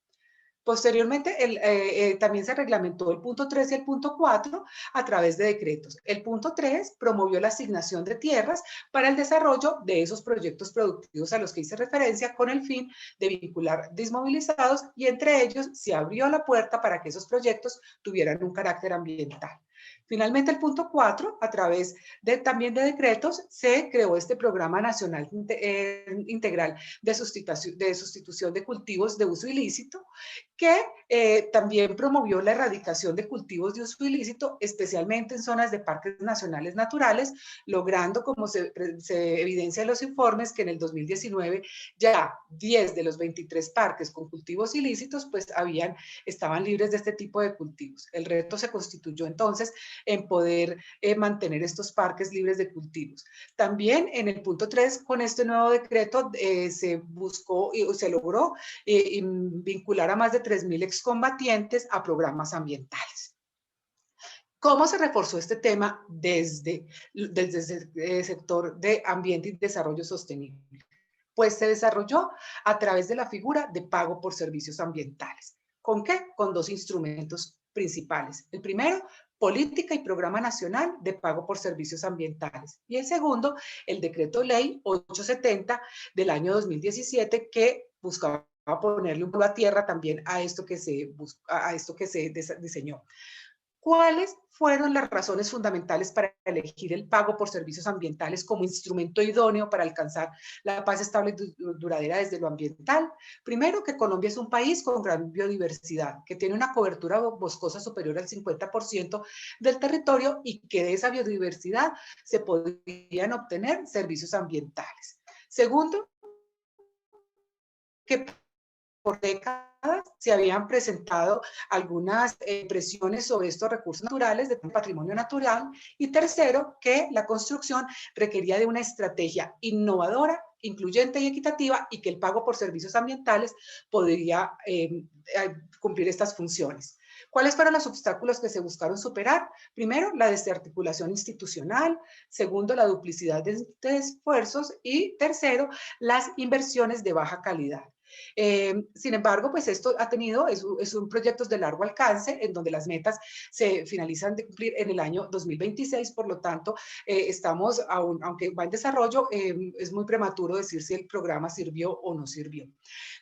Posteriormente, también se reglamentó el punto 3 y el punto 4 a través de decretos. El punto 3 promovió la asignación de tierras para el desarrollo de esos proyectos productivos a los que hice referencia con el fin de vincular desmovilizados, y entre ellos se abrió la puerta para que esos proyectos tuvieran un carácter ambiental. Finalmente, el punto 4, a través también de decretos, se creó este Programa Nacional Integral de Sustitución de Cultivos de Uso Ilícito, que también promovió la erradicación de cultivos de uso ilícito, especialmente en zonas de parques nacionales naturales, logrando, como se evidencia en los informes, que en el 2019 ya 10 de los 23 parques con cultivos ilícitos pues estaban libres de este tipo de cultivos. El reto se constituyó entonces en poder mantener estos parques libres de cultivos. También en el punto 3, con este nuevo decreto, se buscó y se logró vincular a más de 3.000 excombatientes a programas ambientales. ¿Cómo se reforzó este tema desde el sector de ambiente y desarrollo sostenible? Pues se desarrolló a través de la figura de pago por servicios ambientales. ¿Con qué? Con dos instrumentos principales. El primero, Política y Programa Nacional de Pago por Servicios Ambientales. Y el segundo, el Decreto Ley 870 del año 2017, que buscaba ponerle un poco a tierra también a esto que se diseñó. ¿Cuáles fueron las razones fundamentales para elegir el pago por servicios ambientales como instrumento idóneo para alcanzar la paz estable y duradera desde lo ambiental? Primero, que Colombia es un país con gran biodiversidad, que tiene una cobertura boscosa superior al 50% del territorio y que de esa biodiversidad se podrían obtener servicios ambientales. Segundo, que por décadas se habían presentado algunas presiones sobre estos recursos naturales de patrimonio natural. Y tercero, que la construcción requería de una estrategia innovadora, incluyente y equitativa, y que el pago por servicios ambientales podría cumplir estas funciones. ¿Cuáles fueron los obstáculos que se buscaron superar? Primero, la desarticulación institucional. Segundo, la duplicidad de esfuerzos. Y tercero, las inversiones de baja calidad. Sin embargo, pues esto son proyectos de largo alcance en donde las metas se finalizan de cumplir en el año 2026, por lo tanto, estamos, aunque va en desarrollo, es muy prematuro decir si el programa sirvió o no sirvió.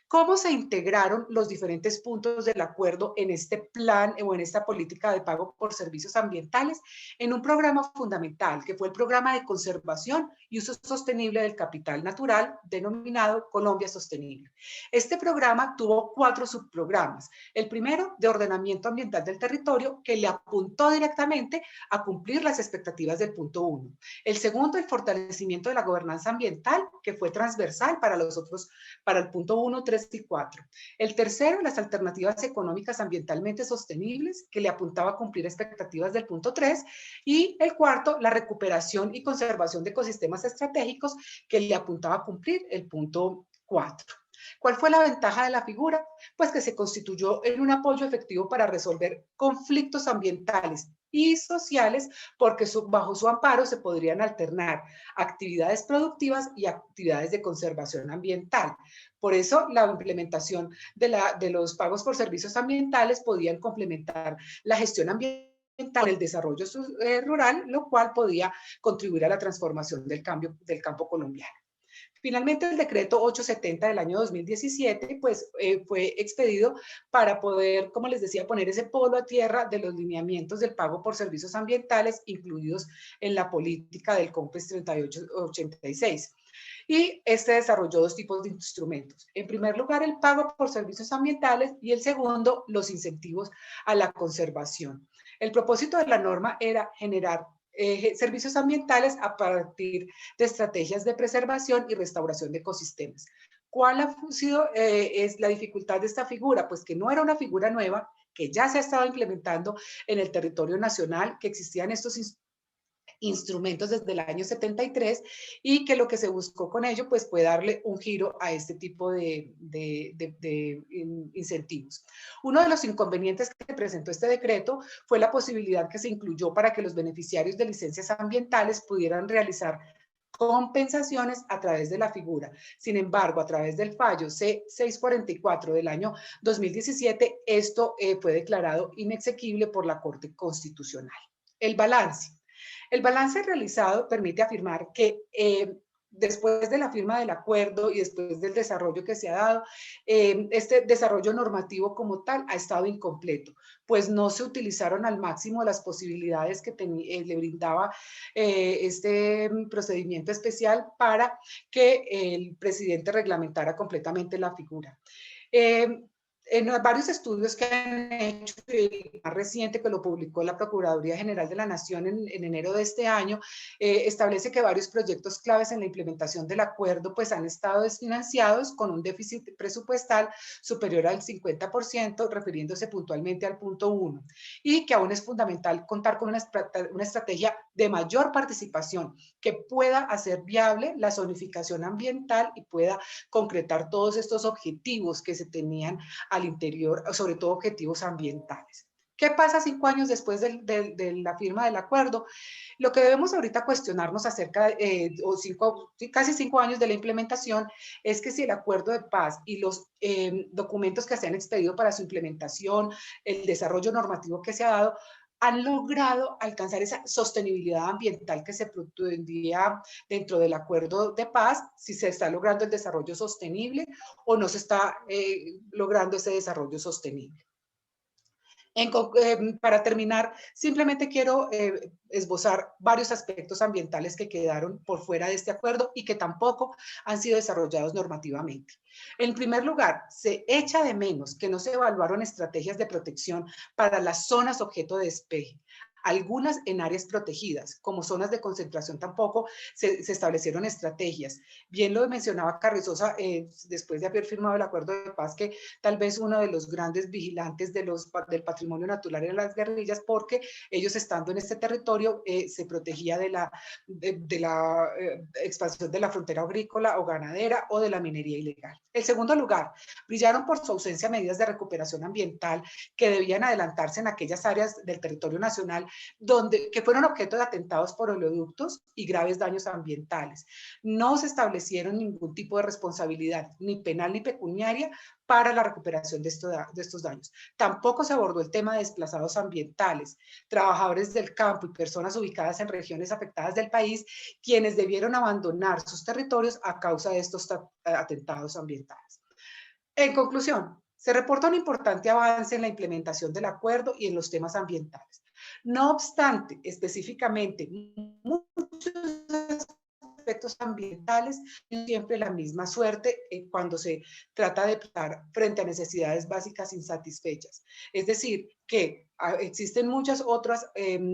¿Cómo se integraron los diferentes puntos del acuerdo en este plan o en esta política de pago por servicios ambientales? En un programa fundamental, que fue el Programa de Conservación y Uso Sostenible del Capital Natural, denominado Colombia Sostenible. Este programa tuvo 4 subprogramas. El primero, de ordenamiento ambiental del territorio, que le apuntó directamente a cumplir las expectativas del punto 1. El segundo, el fortalecimiento de la gobernanza ambiental, que fue transversal para el punto 1, 3 y 4. El tercero, las alternativas económicas ambientalmente sostenibles, que le apuntaba a cumplir expectativas del punto 3. Y el cuarto, la recuperación y conservación de ecosistemas estratégicos, que le apuntaba a cumplir el punto 4. ¿Cuál fue la ventaja de la figura? Pues que se constituyó en un apoyo efectivo para resolver conflictos ambientales y sociales, porque bajo su amparo se podrían alternar actividades productivas y actividades de conservación ambiental. Por eso la implementación de los pagos por servicios ambientales podían complementar la gestión ambiental con el desarrollo rural, lo cual podía contribuir a la transformación del campo colombiano. Finalmente, el decreto 870 del año 2017 pues, fue expedido para poder, como les decía, poner ese polo a tierra de los lineamientos del pago por servicios ambientales incluidos en la política del COMPES 3886. Y este desarrolló dos tipos de instrumentos. En primer lugar, el pago por servicios ambientales y el segundo, los incentivos a la conservación. El propósito de la norma era generar servicios ambientales a partir de estrategias de preservación y restauración de ecosistemas. ¿Cuál ha sido es la dificultad de esta figura? Pues que no era una figura nueva, que ya se ha estado implementando en el territorio nacional, que existían estos instrumentos desde el año 73 y que lo que se buscó con ello pues fue darle un giro a este tipo de incentivos. Uno de los inconvenientes que presentó este decreto fue la posibilidad que se incluyó para que los beneficiarios de licencias ambientales pudieran realizar compensaciones a través de la figura. Sin embargo, a través del fallo C644 del año 2017, esto fue declarado inexequible por la Corte Constitucional. El balance. El balance realizado permite afirmar que después de la firma del acuerdo y después del desarrollo que se ha dado, este desarrollo normativo como tal ha estado incompleto, pues no se utilizaron al máximo las posibilidades que le brindaba este procedimiento especial para que el presidente reglamentara completamente la figura. En varios estudios que han hecho, el más reciente que lo publicó la Procuraduría General de la Nación en enero de este año, establece que varios proyectos claves en la implementación del acuerdo pues han estado desfinanciados con un déficit presupuestal superior al 50%, refiriéndose puntualmente al punto 1, y que aún es fundamental contar con una estrategia de mayor participación que pueda hacer viable la zonificación ambiental y pueda concretar todos estos objetivos que se tenían al interior, sobre todo objetivos ambientales. ¿Qué pasa 5 años después de la firma del acuerdo? Lo que debemos ahorita cuestionarnos acerca de casi 5 años de la implementación es que si el acuerdo de paz y los documentos que se han expedido para su implementación, el desarrollo normativo que se ha dado, han logrado alcanzar esa sostenibilidad ambiental que se pretendía dentro del acuerdo de paz, si se está logrando el desarrollo sostenible o no se está logrando ese desarrollo sostenible. Para terminar, simplemente quiero esbozar varios aspectos ambientales que quedaron por fuera de este acuerdo y que tampoco han sido desarrollados normativamente. En primer lugar, se echa de menos que no se evaluaron estrategias de protección para las zonas objeto de despeje. Algunas en áreas protegidas, como zonas de concentración tampoco se establecieron estrategias. Bien lo mencionaba Carrizosa después de haber firmado el acuerdo de paz, que tal vez uno de los grandes vigilantes del patrimonio natural eran las guerrillas, porque ellos estando en este territorio se protegía de la expansión de la frontera agrícola o ganadera o de la minería ilegal. En segundo lugar, brillaron por su ausencia medidas de recuperación ambiental que debían adelantarse en aquellas áreas del territorio nacional que fueron objeto de atentados por oleoductos y graves daños ambientales. No se establecieron ningún tipo de responsabilidad, ni penal ni pecuniaria, para la recuperación de estos daños. Tampoco se abordó el tema de desplazados ambientales, trabajadores del campo y personas ubicadas en regiones afectadas del país, quienes debieron abandonar sus territorios a causa de estos atentados ambientales. En conclusión, se reporta un importante avance en la implementación del acuerdo y en los temas ambientales. No obstante, específicamente, muchos aspectos ambientales tienen siempre la misma suerte cuando se trata de estar frente a necesidades básicas insatisfechas. Es decir, que existen muchas otras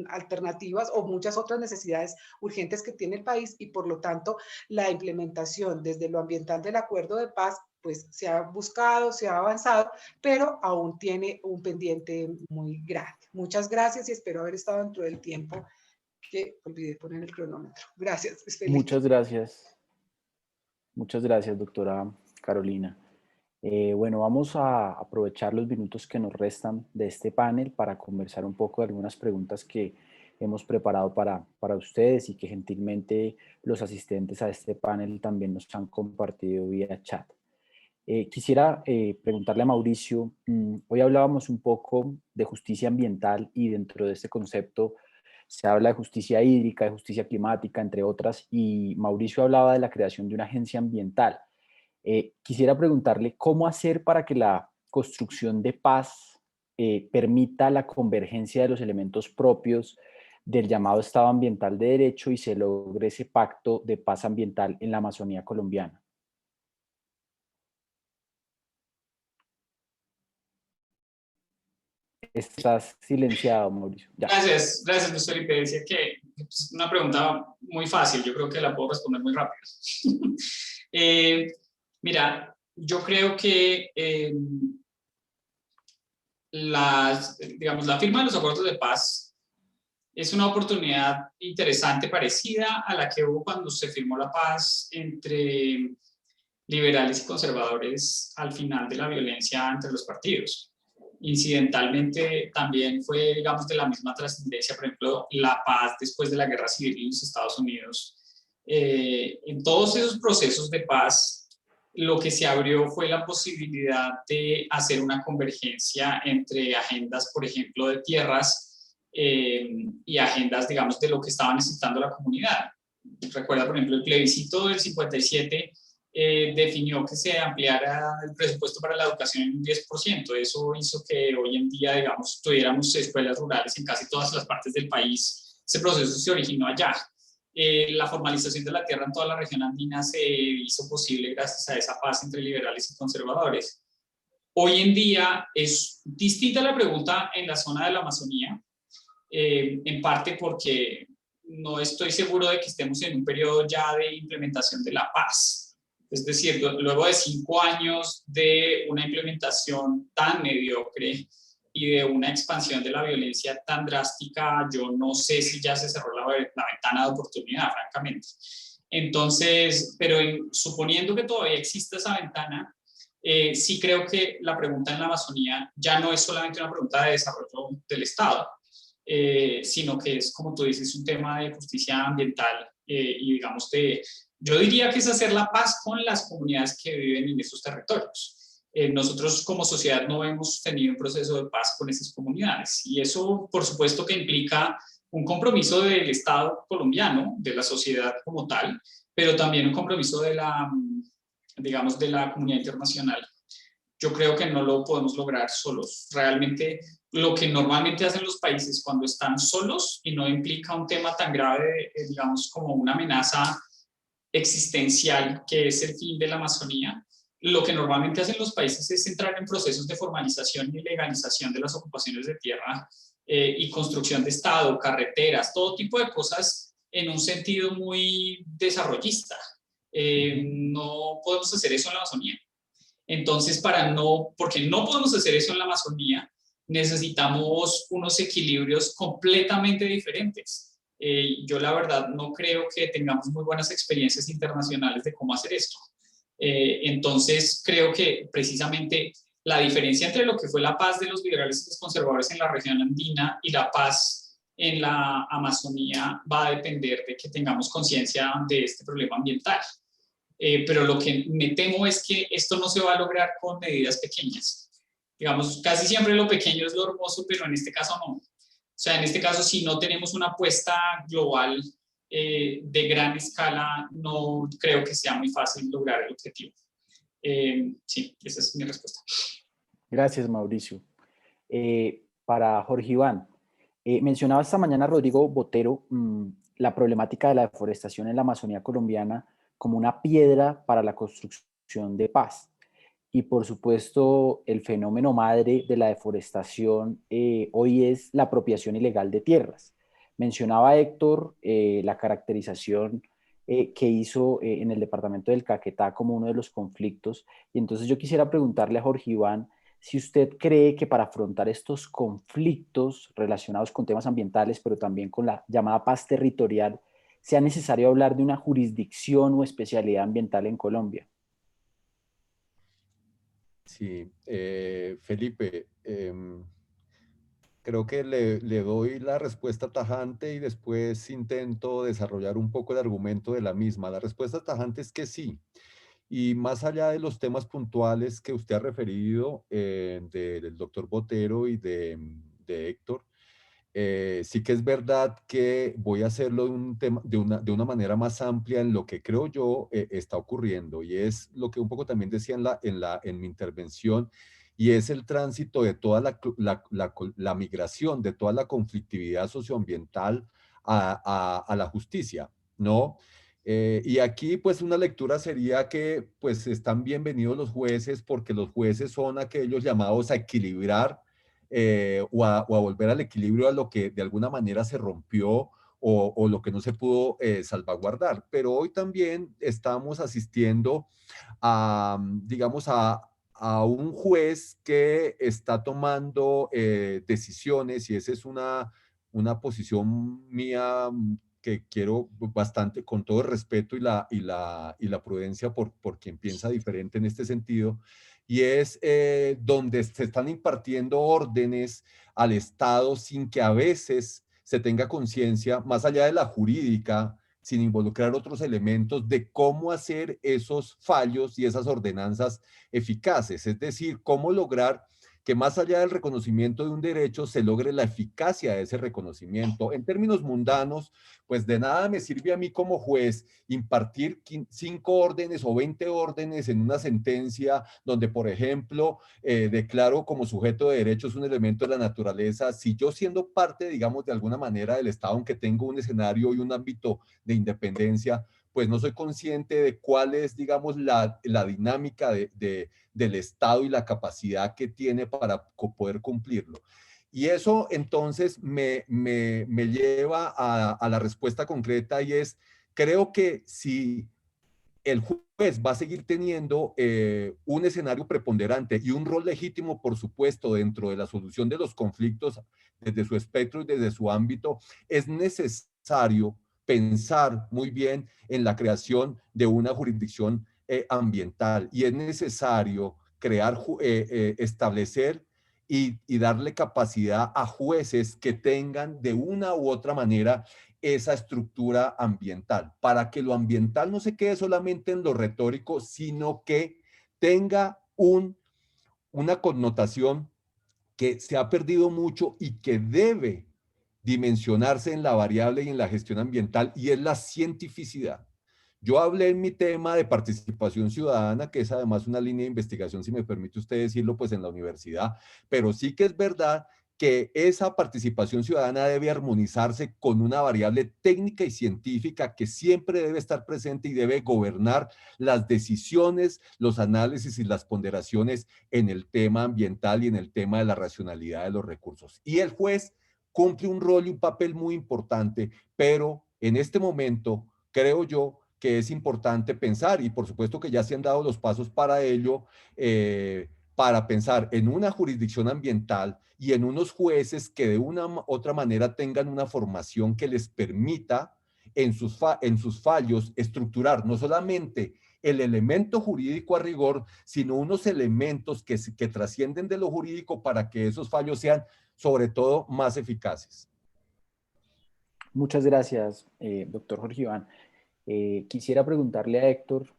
alternativas o muchas otras necesidades urgentes que tiene el país y por lo tanto la implementación desde lo ambiental del acuerdo de paz pues se ha buscado, se ha avanzado, pero aún tiene un pendiente muy grande. Muchas gracias y espero haber estado dentro del tiempo que olvidé poner el cronómetro. Gracias. Muchas gracias. Muchas gracias, doctora Carolina. Bueno, vamos a aprovechar los minutos que nos restan de este panel para conversar un poco de algunas preguntas que hemos preparado para ustedes y que gentilmente los asistentes a este panel también nos han compartido vía chat. Quisiera preguntarle a Mauricio, hoy hablábamos un poco de justicia ambiental y dentro de este concepto se habla de justicia hídrica, de justicia climática, entre otras, y Mauricio hablaba de la creación de una agencia ambiental. Quisiera preguntarle cómo hacer para que la construcción de paz permita la convergencia de los elementos propios del llamado Estado Ambiental de Derecho y se logre ese pacto de paz ambiental en la Amazonía colombiana. Estás silenciado, Mauricio. Ya. Gracias, Luis Felipe. Decía que es una pregunta muy fácil, yo creo que la puedo responder muy rápido. Mira, yo creo que digamos, la firma de los acuerdos de paz es una oportunidad interesante, parecida a la que hubo cuando se firmó la paz entre liberales y conservadores al final de la violencia entre los partidos. Incidentalmente también fue, digamos, de la misma trascendencia, por ejemplo, la paz después de la guerra civil en los Estados Unidos. En todos esos procesos de paz, lo que se abrió fue la posibilidad de hacer una convergencia entre agendas, por ejemplo, de tierras y agendas, digamos, de lo que estaba necesitando la comunidad. Recuerda, por ejemplo, el plebiscito del 57 definió que se ampliara el presupuesto para la educación en un 10%. Eso hizo que hoy en día, digamos, tuviéramos escuelas rurales en casi todas las partes del país. Ese proceso se originó allá. La formalización de la tierra en toda la región andina se hizo posible gracias a esa paz entre liberales y conservadores. Hoy en día es distinta la pregunta en la zona de la Amazonía, en parte porque no estoy seguro de que estemos en un periodo ya de implementación de la paz. Es decir, luego de 5 años de una implementación tan mediocre y de una expansión de la violencia tan drástica, yo no sé si ya se cerró la ventana de oportunidad, francamente. Entonces, pero suponiendo que todavía existe esa ventana, sí creo que la pregunta en la Amazonía ya no es solamente una pregunta de desarrollo del Estado, sino que es, como tú dices, un tema de justicia ambiental y, digamos, yo diría que es hacer la paz con las comunidades que viven en esos territorios. Nosotros como sociedad no hemos tenido un proceso de paz con esas comunidades y eso, por supuesto, que implica un compromiso del Estado colombiano, de la sociedad como tal, pero también un compromiso de digamos, de la comunidad internacional. Yo creo que no lo podemos lograr solos. Realmente lo que normalmente hacen los países cuando están solos y no implica un tema tan grave, digamos, como una amenaza existencial que es el fin de la Amazonía, lo que normalmente hacen los países es entrar en procesos de formalización y legalización de las ocupaciones de tierra y construcción de Estado, carreteras, todo tipo de cosas en un sentido muy desarrollista. No podemos hacer eso en la Amazonía. Entonces, porque no podemos hacer eso en la Amazonía, necesitamos unos equilibrios completamente diferentes. Yo la verdad no creo que tengamos muy buenas experiencias internacionales de cómo hacer esto. Entonces creo que precisamente la diferencia entre lo que fue la paz de los liberales y los conservadores en la región andina y la paz en la Amazonía va a depender de que tengamos conciencia de este problema ambiental. Pero lo que me temo es que esto no se va a lograr con medidas pequeñas. Digamos, casi siempre lo pequeño es lo hermoso, pero en este caso no. O sea, en este caso, si no tenemos una apuesta global de gran escala, no creo que sea muy fácil lograr el objetivo. Sí, esa es mi respuesta. Gracias, Mauricio. Para Jorge Iván, mencionaba esta mañana Rodrigo Botero la problemática de la deforestación en la Amazonía colombiana como una piedra para la construcción de paz. Y por supuesto, el fenómeno madre de la deforestación hoy es la apropiación ilegal de tierras. Mencionaba Héctor la caracterización que hizo en el departamento del Caquetá como uno de los conflictos. Y entonces yo quisiera preguntarle a Jorge Iván si usted cree que para afrontar estos conflictos relacionados con temas ambientales, pero también con la llamada paz territorial, sea necesario hablar de una jurisdicción o especialidad ambiental en Colombia. Sí, Felipe, creo que le doy la respuesta tajante y después intento desarrollar un poco el argumento de la misma. La respuesta tajante es que sí. Y más allá de los temas puntuales que usted ha referido, del doctor Botero y de Héctor, sí que es verdad que voy a hacerlo de, un tema, de una manera más amplia en lo que creo yo está ocurriendo. Y es lo que un poco también decía en mi intervención, y es el tránsito de toda la migración, de toda la conflictividad socioambiental a la justicia, ¿no? Y aquí pues una lectura sería que pues están bienvenidos los jueces porque los jueces son aquellos llamados a equilibrar o a volver al equilibrio a lo que de alguna manera se rompió o lo que no se pudo salvaguardar. Pero hoy también estamos asistiendo a, digamos, a un juez que está tomando decisiones y esa es una posición mía que quiero bastante, con todo el respeto y la prudencia por quien piensa diferente en este sentido, y es donde se están impartiendo órdenes al Estado sin que a veces se tenga conciencia, más allá de la jurídica, sin involucrar otros elementos de cómo hacer esos fallos y esas ordenanzas eficaces, es decir, cómo lograr que más allá del reconocimiento de un derecho se logre la eficacia de ese reconocimiento. En términos mundanos, pues de nada me sirve a mí como juez impartir 5 órdenes o 20 órdenes en una sentencia donde, por ejemplo, declaro como sujeto de derechos un elemento de la naturaleza, si yo siendo parte, digamos, de alguna manera del Estado, aunque tengo un escenario y un ámbito de independencia, pues no soy consciente de cuál es, digamos, la dinámica del Estado y la capacidad que tiene para poder cumplirlo. Y eso entonces me lleva a la respuesta concreta y es, creo que si el juez va a seguir teniendo un escenario preponderante y un rol legítimo, por supuesto, dentro de la solución de los conflictos desde su espectro y desde su ámbito, es necesario pensar muy bien en la creación de una jurisdicción ambiental y es necesario crear, establecer y darle capacidad a jueces que tengan de una u otra manera esa estructura ambiental, para que lo ambiental no se quede solamente en lo retórico, sino que tenga una connotación que se ha perdido mucho y que debe dimensionarse en la variable y en la gestión ambiental, y es la cientificidad. Yo hablé en mi tema de participación ciudadana, que es además una línea de investigación, si me permite usted decirlo, pues en la universidad, pero sí que es verdad que esa participación ciudadana debe armonizarse con una variable técnica y científica que siempre debe estar presente y debe gobernar las decisiones, los análisis y las ponderaciones en el tema ambiental y en el tema de la racionalidad de los recursos. Y el juez cumple un rol y un papel muy importante, pero en este momento creo yo que es importante pensar, y por supuesto que ya se han dado los pasos para ello, para pensar en una jurisdicción ambiental y en unos jueces que de una otra manera tengan una formación que les permita en sus fallos estructurar no solamente el elemento jurídico a rigor, sino unos elementos que trascienden de lo jurídico para que esos fallos sean sobre todo más eficaces. Muchas gracias, doctor Jorge Iván. Quisiera preguntarle a Héctor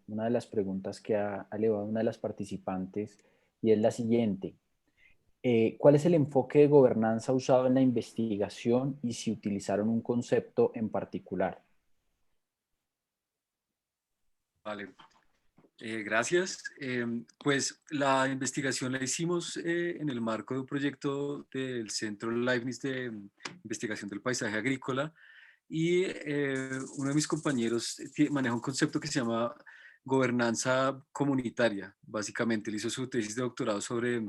una de las preguntas que ha elevado una de las participantes y es la siguiente. ¿Cuál es el enfoque de gobernanza usado en la investigación y si utilizaron un concepto en particular? Vale, gracias. Pues la investigación la hicimos en el marco de un proyecto del Centro Leibniz de Investigación del Paisaje Agrícola y uno de mis compañeros maneja un concepto que se llama gobernanza comunitaria. Básicamente, él hizo su tesis de doctorado sobre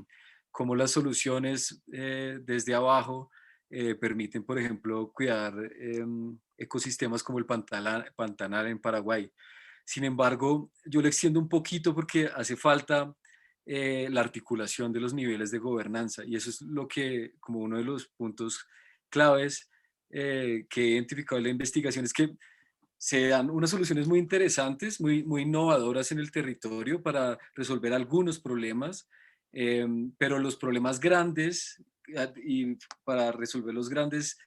cómo las soluciones desde abajo permiten, por ejemplo, cuidar ecosistemas como el Pantanal en Paraguay. Sin embargo, yo le extiendo un poquito porque hace falta la articulación de los niveles de gobernanza y eso es lo que, como uno de los puntos claves que he identificado en la investigación, es que se dan unas soluciones muy interesantes, muy innovadoras en el territorio para resolver algunos problemas, pero los problemas grandes y para resolver los grandes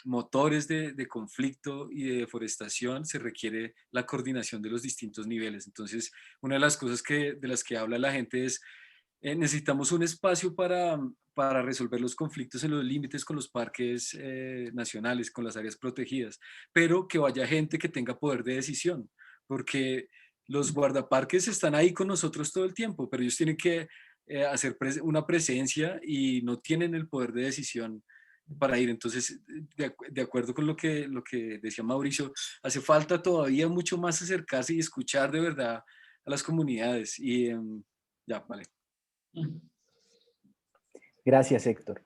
motores de conflicto y de deforestación se requiere la coordinación de los distintos niveles. Entonces, una de las cosas de las que habla la gente es necesitamos un espacio para resolver los conflictos en los límites con los parques nacionales, con las áreas protegidas, pero que vaya gente que tenga poder de decisión, porque los guardaparques están ahí con nosotros todo el tiempo, pero ellos tienen que hacer una presencia y no tienen el poder de decisión para ir. Entonces, de acuerdo con lo que decía Mauricio, hace falta todavía mucho más acercarse y escuchar de verdad a las comunidades. Y ya, vale. Gracias, Héctor.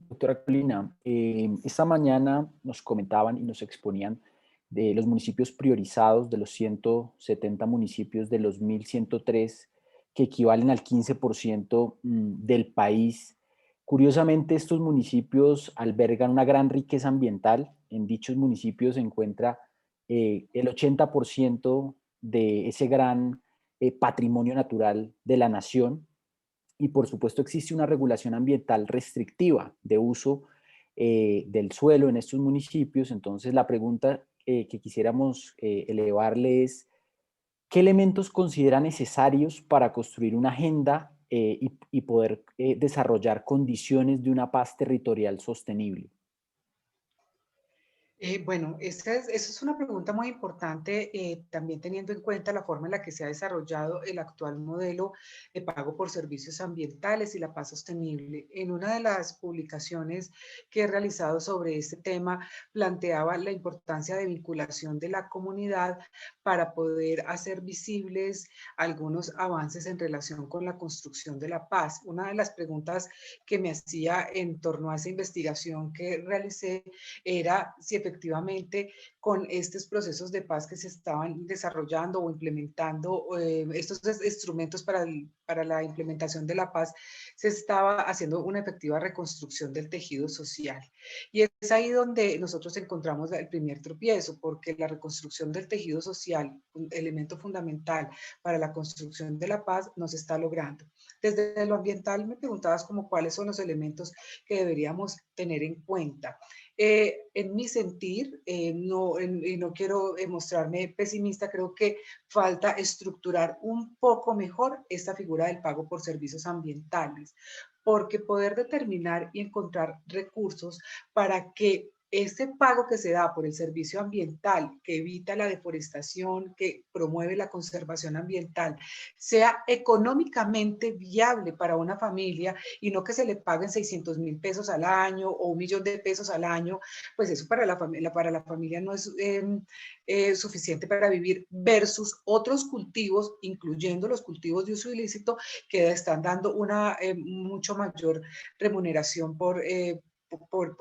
Doctora Carolina, esta mañana nos comentaban y nos exponían de los municipios priorizados, de los 170 municipios de los 1.103, que equivalen al 15% del país. Curiosamente, estos municipios albergan una gran riqueza ambiental. En dichos municipios se encuentra el 80% de ese gran patrimonio natural de la nación. Y por supuesto existe una regulación ambiental restrictiva de uso del suelo en estos municipios. Entonces la pregunta que quisiéramos elevarle es, ¿qué elementos considera necesarios para construir una agenda y poder desarrollar condiciones de una paz territorial sostenible? Bueno, esa es una pregunta muy importante, también teniendo en cuenta la forma en la que se ha desarrollado el actual modelo de pago por servicios ambientales y la paz sostenible. En una de las publicaciones que he realizado sobre este tema, planteaba la importancia de vinculación de la comunidad para poder hacer visibles algunos avances en relación con la construcción de la paz. Una de las preguntas que me hacía en torno a esa investigación que realicé era si efectivamente con estos procesos de paz que se estaban desarrollando o implementando, estos instrumentos para la implementación de la paz, se estaba haciendo una efectiva reconstrucción del tejido social. Y es ahí donde nosotros encontramos el primer tropiezo, porque la reconstrucción del tejido social, un elemento fundamental para la construcción de la paz, no se está logrando. Desde lo ambiental me preguntabas como cuáles son los elementos que deberíamos tener en cuenta. En mi sentir, y no quiero mostrarme pesimista, creo que falta estructurar un poco mejor esta figura del pago por servicios ambientales, porque poder determinar y encontrar recursos para que este pago que se da por el servicio ambiental, que evita la deforestación, que promueve la conservación ambiental, sea económicamente viable para una familia y no que se le paguen 600.000 pesos al año o 1.000.000 de pesos al año, pues eso para la familia no es suficiente para vivir, versus otros cultivos, incluyendo los cultivos de uso ilícito, que están dando una mucho mayor remuneración por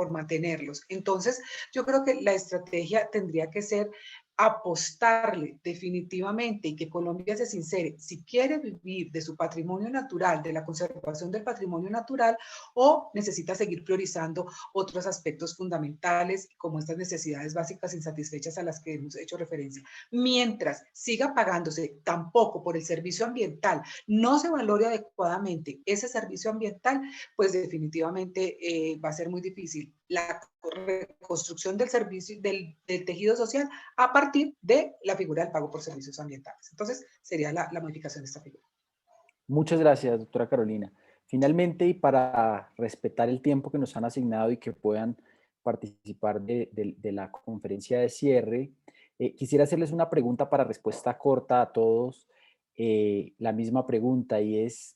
mantenerlos. Entonces, yo creo que la estrategia tendría que ser apostarle definitivamente y que Colombia se sincere si quiere vivir de su patrimonio natural, de la conservación del patrimonio natural, o necesita seguir priorizando otros aspectos fundamentales como estas necesidades básicas insatisfechas a las que hemos hecho referencia. Mientras siga pagándose tampoco por el servicio ambiental, no se valore adecuadamente ese servicio ambiental, pues definitivamente va a ser muy difícil la reconstrucción del servicio, del tejido social a partir de la figura del pago por servicios ambientales. Entonces, sería la modificación de esta figura. Muchas gracias, doctora Carolina. Finalmente, y para respetar el tiempo que nos han asignado y que puedan participar de la conferencia de cierre, quisiera hacerles una pregunta para respuesta corta a todos. La misma pregunta, y es,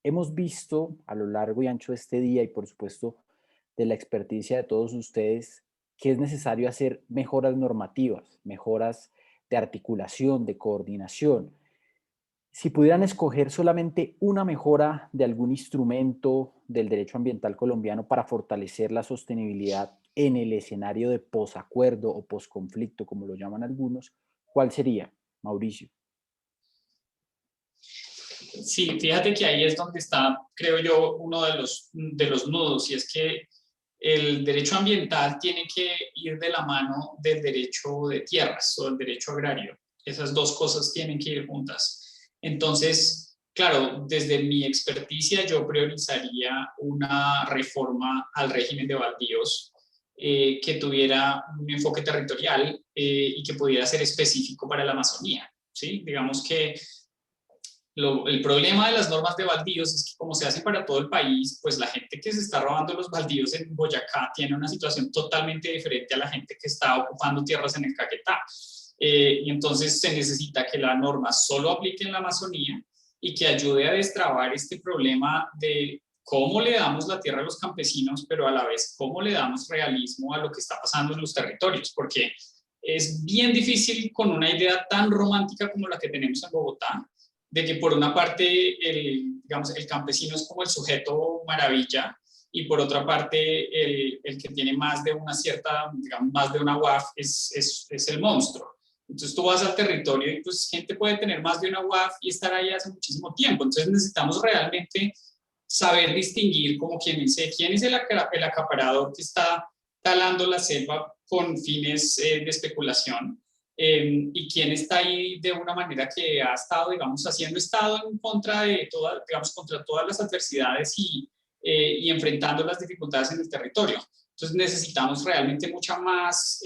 hemos visto a lo largo y ancho de este día y por supuesto de la experticia de todos ustedes que es necesario hacer mejoras normativas, mejoras de articulación, de coordinación. Si pudieran escoger solamente una mejora de algún instrumento del derecho ambiental colombiano para fortalecer la sostenibilidad en el escenario de posacuerdo o posconflicto, como lo llaman algunos, ¿cuál sería, Mauricio? Sí, fíjate que ahí es donde está, creo yo, uno de los nudos, y es que el derecho ambiental tiene que ir de la mano del derecho de tierras o del derecho agrario. Esas dos cosas tienen que ir juntas. Entonces, claro, desde mi experticia yo priorizaría una reforma al régimen de baldíos que tuviera un enfoque territorial y que pudiera ser específico para la Amazonía, ¿sí? Digamos que el problema de las normas de baldíos es que como se hace para todo el país, pues la gente que se está robando los baldíos en Boyacá tiene una situación totalmente diferente a la gente que está ocupando tierras en el Caquetá. Y entonces se necesita que la norma solo aplique en la Amazonía y que ayude a destrabar este problema de cómo le damos la tierra a los campesinos, pero a la vez cómo le damos realismo a lo que está pasando en los territorios, porque es bien difícil con una idea tan romántica como la que tenemos en Bogotá, de que por una parte digamos, el campesino es como el sujeto maravilla y por otra parte el que tiene más de una cierta, digamos, más de una UAF es el monstruo. Entonces tú vas al territorio y pues gente puede tener más de una UAF y estar ahí hace muchísimo tiempo. Entonces necesitamos realmente saber distinguir como quien dice, quién es el acaparador que está talando la selva con fines de especulación. Y quién está ahí de una manera que ha estado, digamos, haciendo estado en contra de todas, digamos, contra todas las adversidades y enfrentando las dificultades en el territorio. Entonces necesitamos realmente mucha más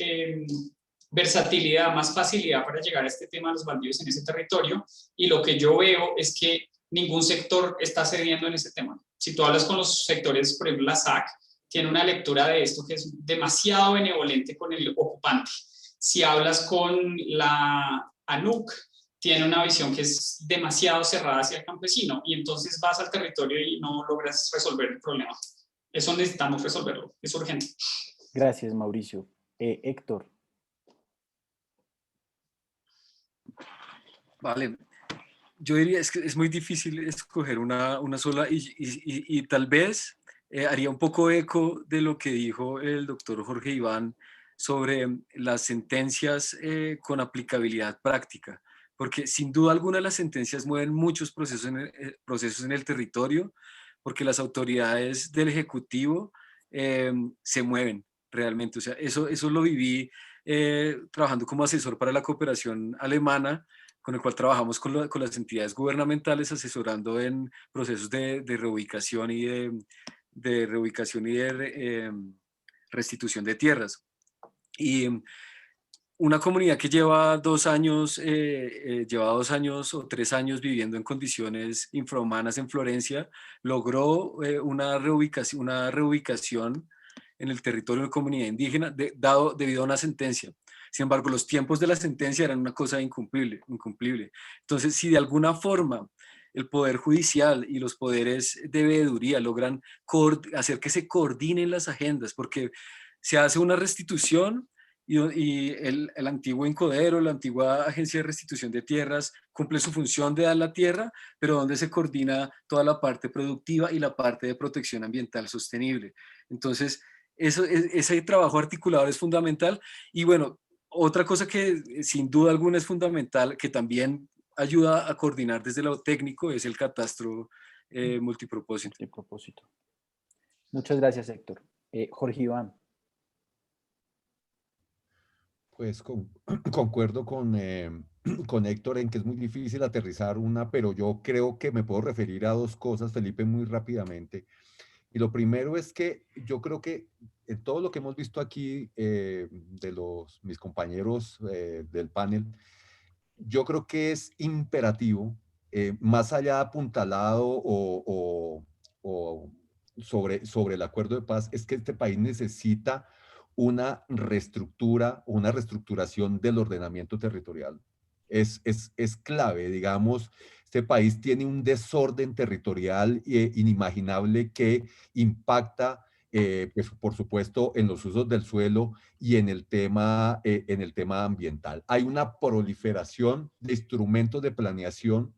versatilidad, más facilidad para llegar a este tema de los baldíos en ese territorio, y lo que yo veo es que ningún sector está cediendo en ese tema. Si tú hablas con los sectores, por ejemplo, la SAC tiene una lectura de esto que es demasiado benevolente con el ocupante. Si hablas con la ANUC, tiene una visión que es demasiado cerrada hacia el campesino y entonces vas al territorio y no logras resolver el problema. Eso necesitamos resolverlo, es urgente. Gracias, Mauricio. Héctor. Vale, yo diría es que es muy difícil escoger una sola y tal vez haría un poco eco de lo que dijo el doctor Jorge Iván sobre las sentencias con aplicabilidad práctica, porque sin duda alguna las sentencias mueven muchos procesos en el territorio, porque las autoridades del Ejecutivo se mueven realmente. O sea, eso lo viví trabajando como asesor para la cooperación alemana, con el cual trabajamos con las entidades gubernamentales asesorando en procesos de reubicación y restitución de tierras. Y una comunidad que lleva 2 años, lleva 2 años o 3 años viviendo en condiciones infrahumanas en Florencia, logró una reubicación en el territorio de comunidad indígena debido a una sentencia. Sin embargo, los tiempos de la sentencia eran una cosa incumplible. Entonces, si de alguna forma el Poder Judicial y los poderes de veeduría logran hacer que se coordinen las agendas, porque se hace una restitución y el antiguo Incodero, la antigua Agencia de Restitución de Tierras, cumple su función de dar la tierra, pero donde se coordina toda la parte productiva y la parte de protección ambiental sostenible. Entonces, ese trabajo articulador es fundamental. Y bueno, otra cosa que sin duda alguna es fundamental, que también ayuda a coordinar desde lo técnico, es el catastro multipropósito. Muchas gracias, Héctor. Jorge Iván. Pues concuerdo con Héctor en que es muy difícil aterrizar pero yo creo que me puedo referir a 2 cosas, Felipe, muy rápidamente. Y lo primero es que yo creo que en todo lo que hemos visto aquí de mis compañeros del panel, yo creo que es imperativo, más allá de apuntalado o sobre el acuerdo de paz, es que este país necesita una reestructura o una reestructuración del ordenamiento territorial. Es clave, digamos, este país tiene un desorden territorial inimaginable que impacta, pues, por supuesto, en los usos del suelo y en el tema ambiental. Hay una proliferación de instrumentos de planeación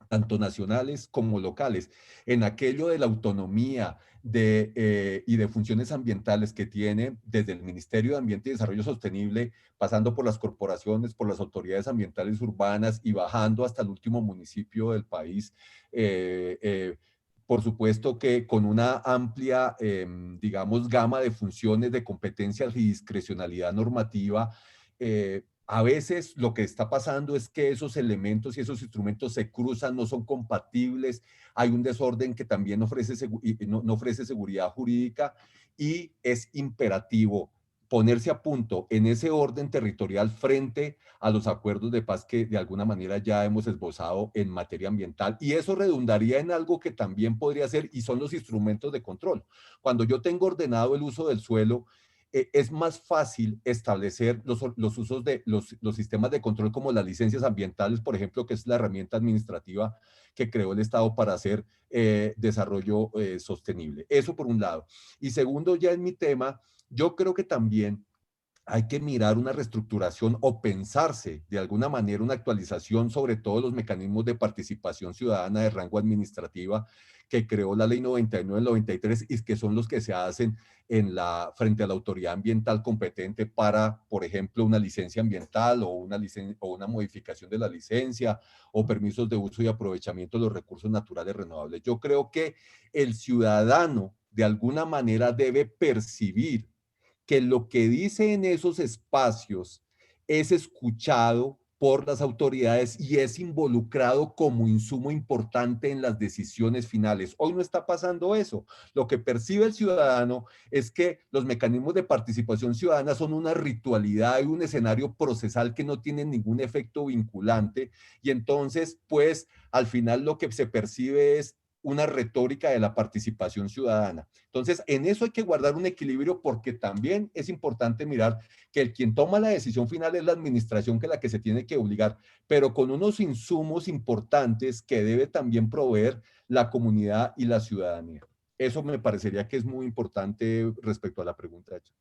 tanto nacionales como locales, en aquello de la autonomía y de funciones ambientales que tiene desde el Ministerio de Ambiente y Desarrollo Sostenible, pasando por las corporaciones, por las autoridades ambientales urbanas y bajando hasta el último municipio del país, por supuesto que con una amplia, digamos, gama de funciones, de competencias y discrecionalidad normativa, a veces lo que está pasando es que esos elementos y esos instrumentos se cruzan, no son compatibles, hay un desorden que también no ofrece seguridad jurídica, y es imperativo ponerse a punto en ese orden territorial frente a los acuerdos de paz que de alguna manera ya hemos esbozado en materia ambiental, y eso redundaría en algo que también podría ser, y son los instrumentos de control. Cuando yo tengo ordenado el uso del suelo, es más fácil establecer los usos de los sistemas de control, como las licencias ambientales, por ejemplo, que es la herramienta administrativa que creó el Estado para hacer desarrollo sostenible. Eso por un lado. Y segundo, ya en mi tema, yo creo que también hay que mirar una reestructuración o pensarse de alguna manera una actualización sobre todos los mecanismos de participación ciudadana de rango administrativa que creó la Ley 99 del 93, y que son los que se hacen frente a la autoridad ambiental competente para, por ejemplo, una licencia ambiental o una modificación de la licencia o permisos de uso y aprovechamiento de los recursos naturales renovables. Yo creo que el ciudadano de alguna manera debe percibir que lo que dice en esos espacios es escuchado por las autoridades y es involucrado como insumo importante en las decisiones finales. Hoy no está pasando eso. Lo que percibe el ciudadano es que los mecanismos de participación ciudadana son una ritualidad y un escenario procesal que no tienen ningún efecto vinculante, y entonces, pues, al final lo que se percibe es una retórica de la participación ciudadana. Entonces, en eso hay que guardar un equilibrio, porque también es importante mirar que quien toma la decisión final es la administración, que es la que se tiene que obligar, pero con unos insumos importantes que debe también proveer la comunidad y la ciudadanía. Eso me parecería que es muy importante respecto a la pregunta hecha.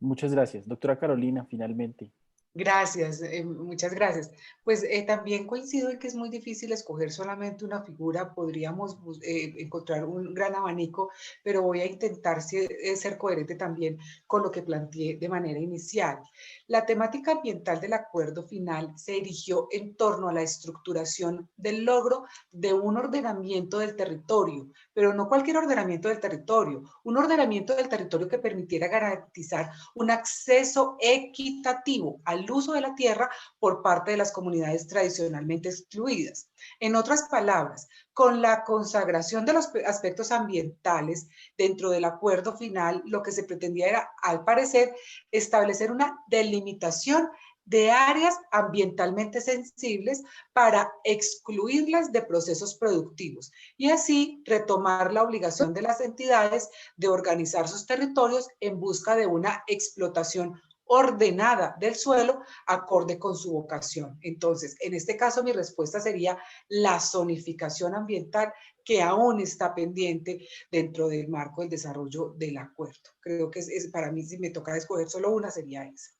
Muchas gracias. Doctora Carolina, finalmente. Gracias, muchas gracias. Pues también coincido en que es muy difícil escoger solamente una figura. Podríamos encontrar un gran abanico, pero voy a intentar ser coherente también con lo que planteé de manera inicial. La temática ambiental del acuerdo final se erigió en torno a la estructuración del logro de un ordenamiento del territorio, pero no cualquier ordenamiento del territorio, un ordenamiento del territorio que permitiera garantizar un acceso equitativo al uso de la tierra por parte de las comunidades tradicionalmente excluidas. En otras palabras, con la consagración de los aspectos ambientales dentro del acuerdo final, lo que se pretendía era, al parecer, establecer una delimitación de áreas ambientalmente sensibles para excluirlas de procesos productivos y así retomar la obligación de las entidades de organizar sus territorios en busca de una explotación ordenada del suelo acorde con su vocación. Entonces, en este caso mi respuesta sería la zonificación ambiental, que aún está pendiente dentro del marco del desarrollo del acuerdo. Creo que para mí, si me toca escoger solo una, sería esa.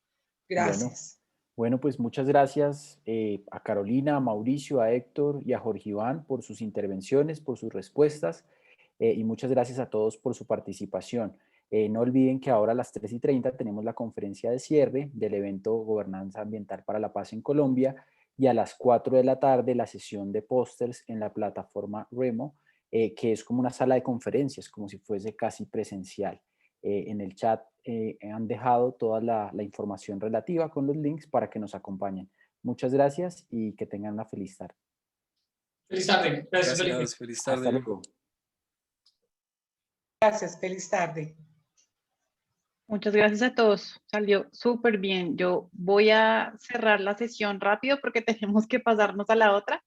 Gracias. Bueno, pues muchas gracias a Carolina, a Mauricio, a Héctor y a Jorge Iván por sus intervenciones, por sus respuestas, y muchas gracias a todos por su participación. No olviden que ahora a las 3:30 tenemos la conferencia de cierre del evento Gobernanza Ambiental para la Paz en Colombia, y a las 4 de la tarde la sesión de pósters en la plataforma Remo, que es como una sala de conferencias, como si fuese casi presencial. En el chat han dejado toda la información relativa con los links para que nos acompañen. Muchas gracias y que tengan una feliz tarde. Feliz tarde. Gracias, Felipe. Feliz tarde. Hasta luego. Gracias, feliz tarde. Muchas gracias a todos. Salió súper bien. Yo voy a cerrar la sesión rápido porque tenemos que pasarnos a la otra.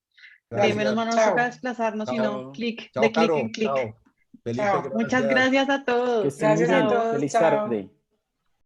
Menos mal no nos toca desplazarnos, sino clic en clic. Chao. Felipe, Muchas gracias a todos. Que estén muy bien. Gracias a todos. Feliz Chao. tarde.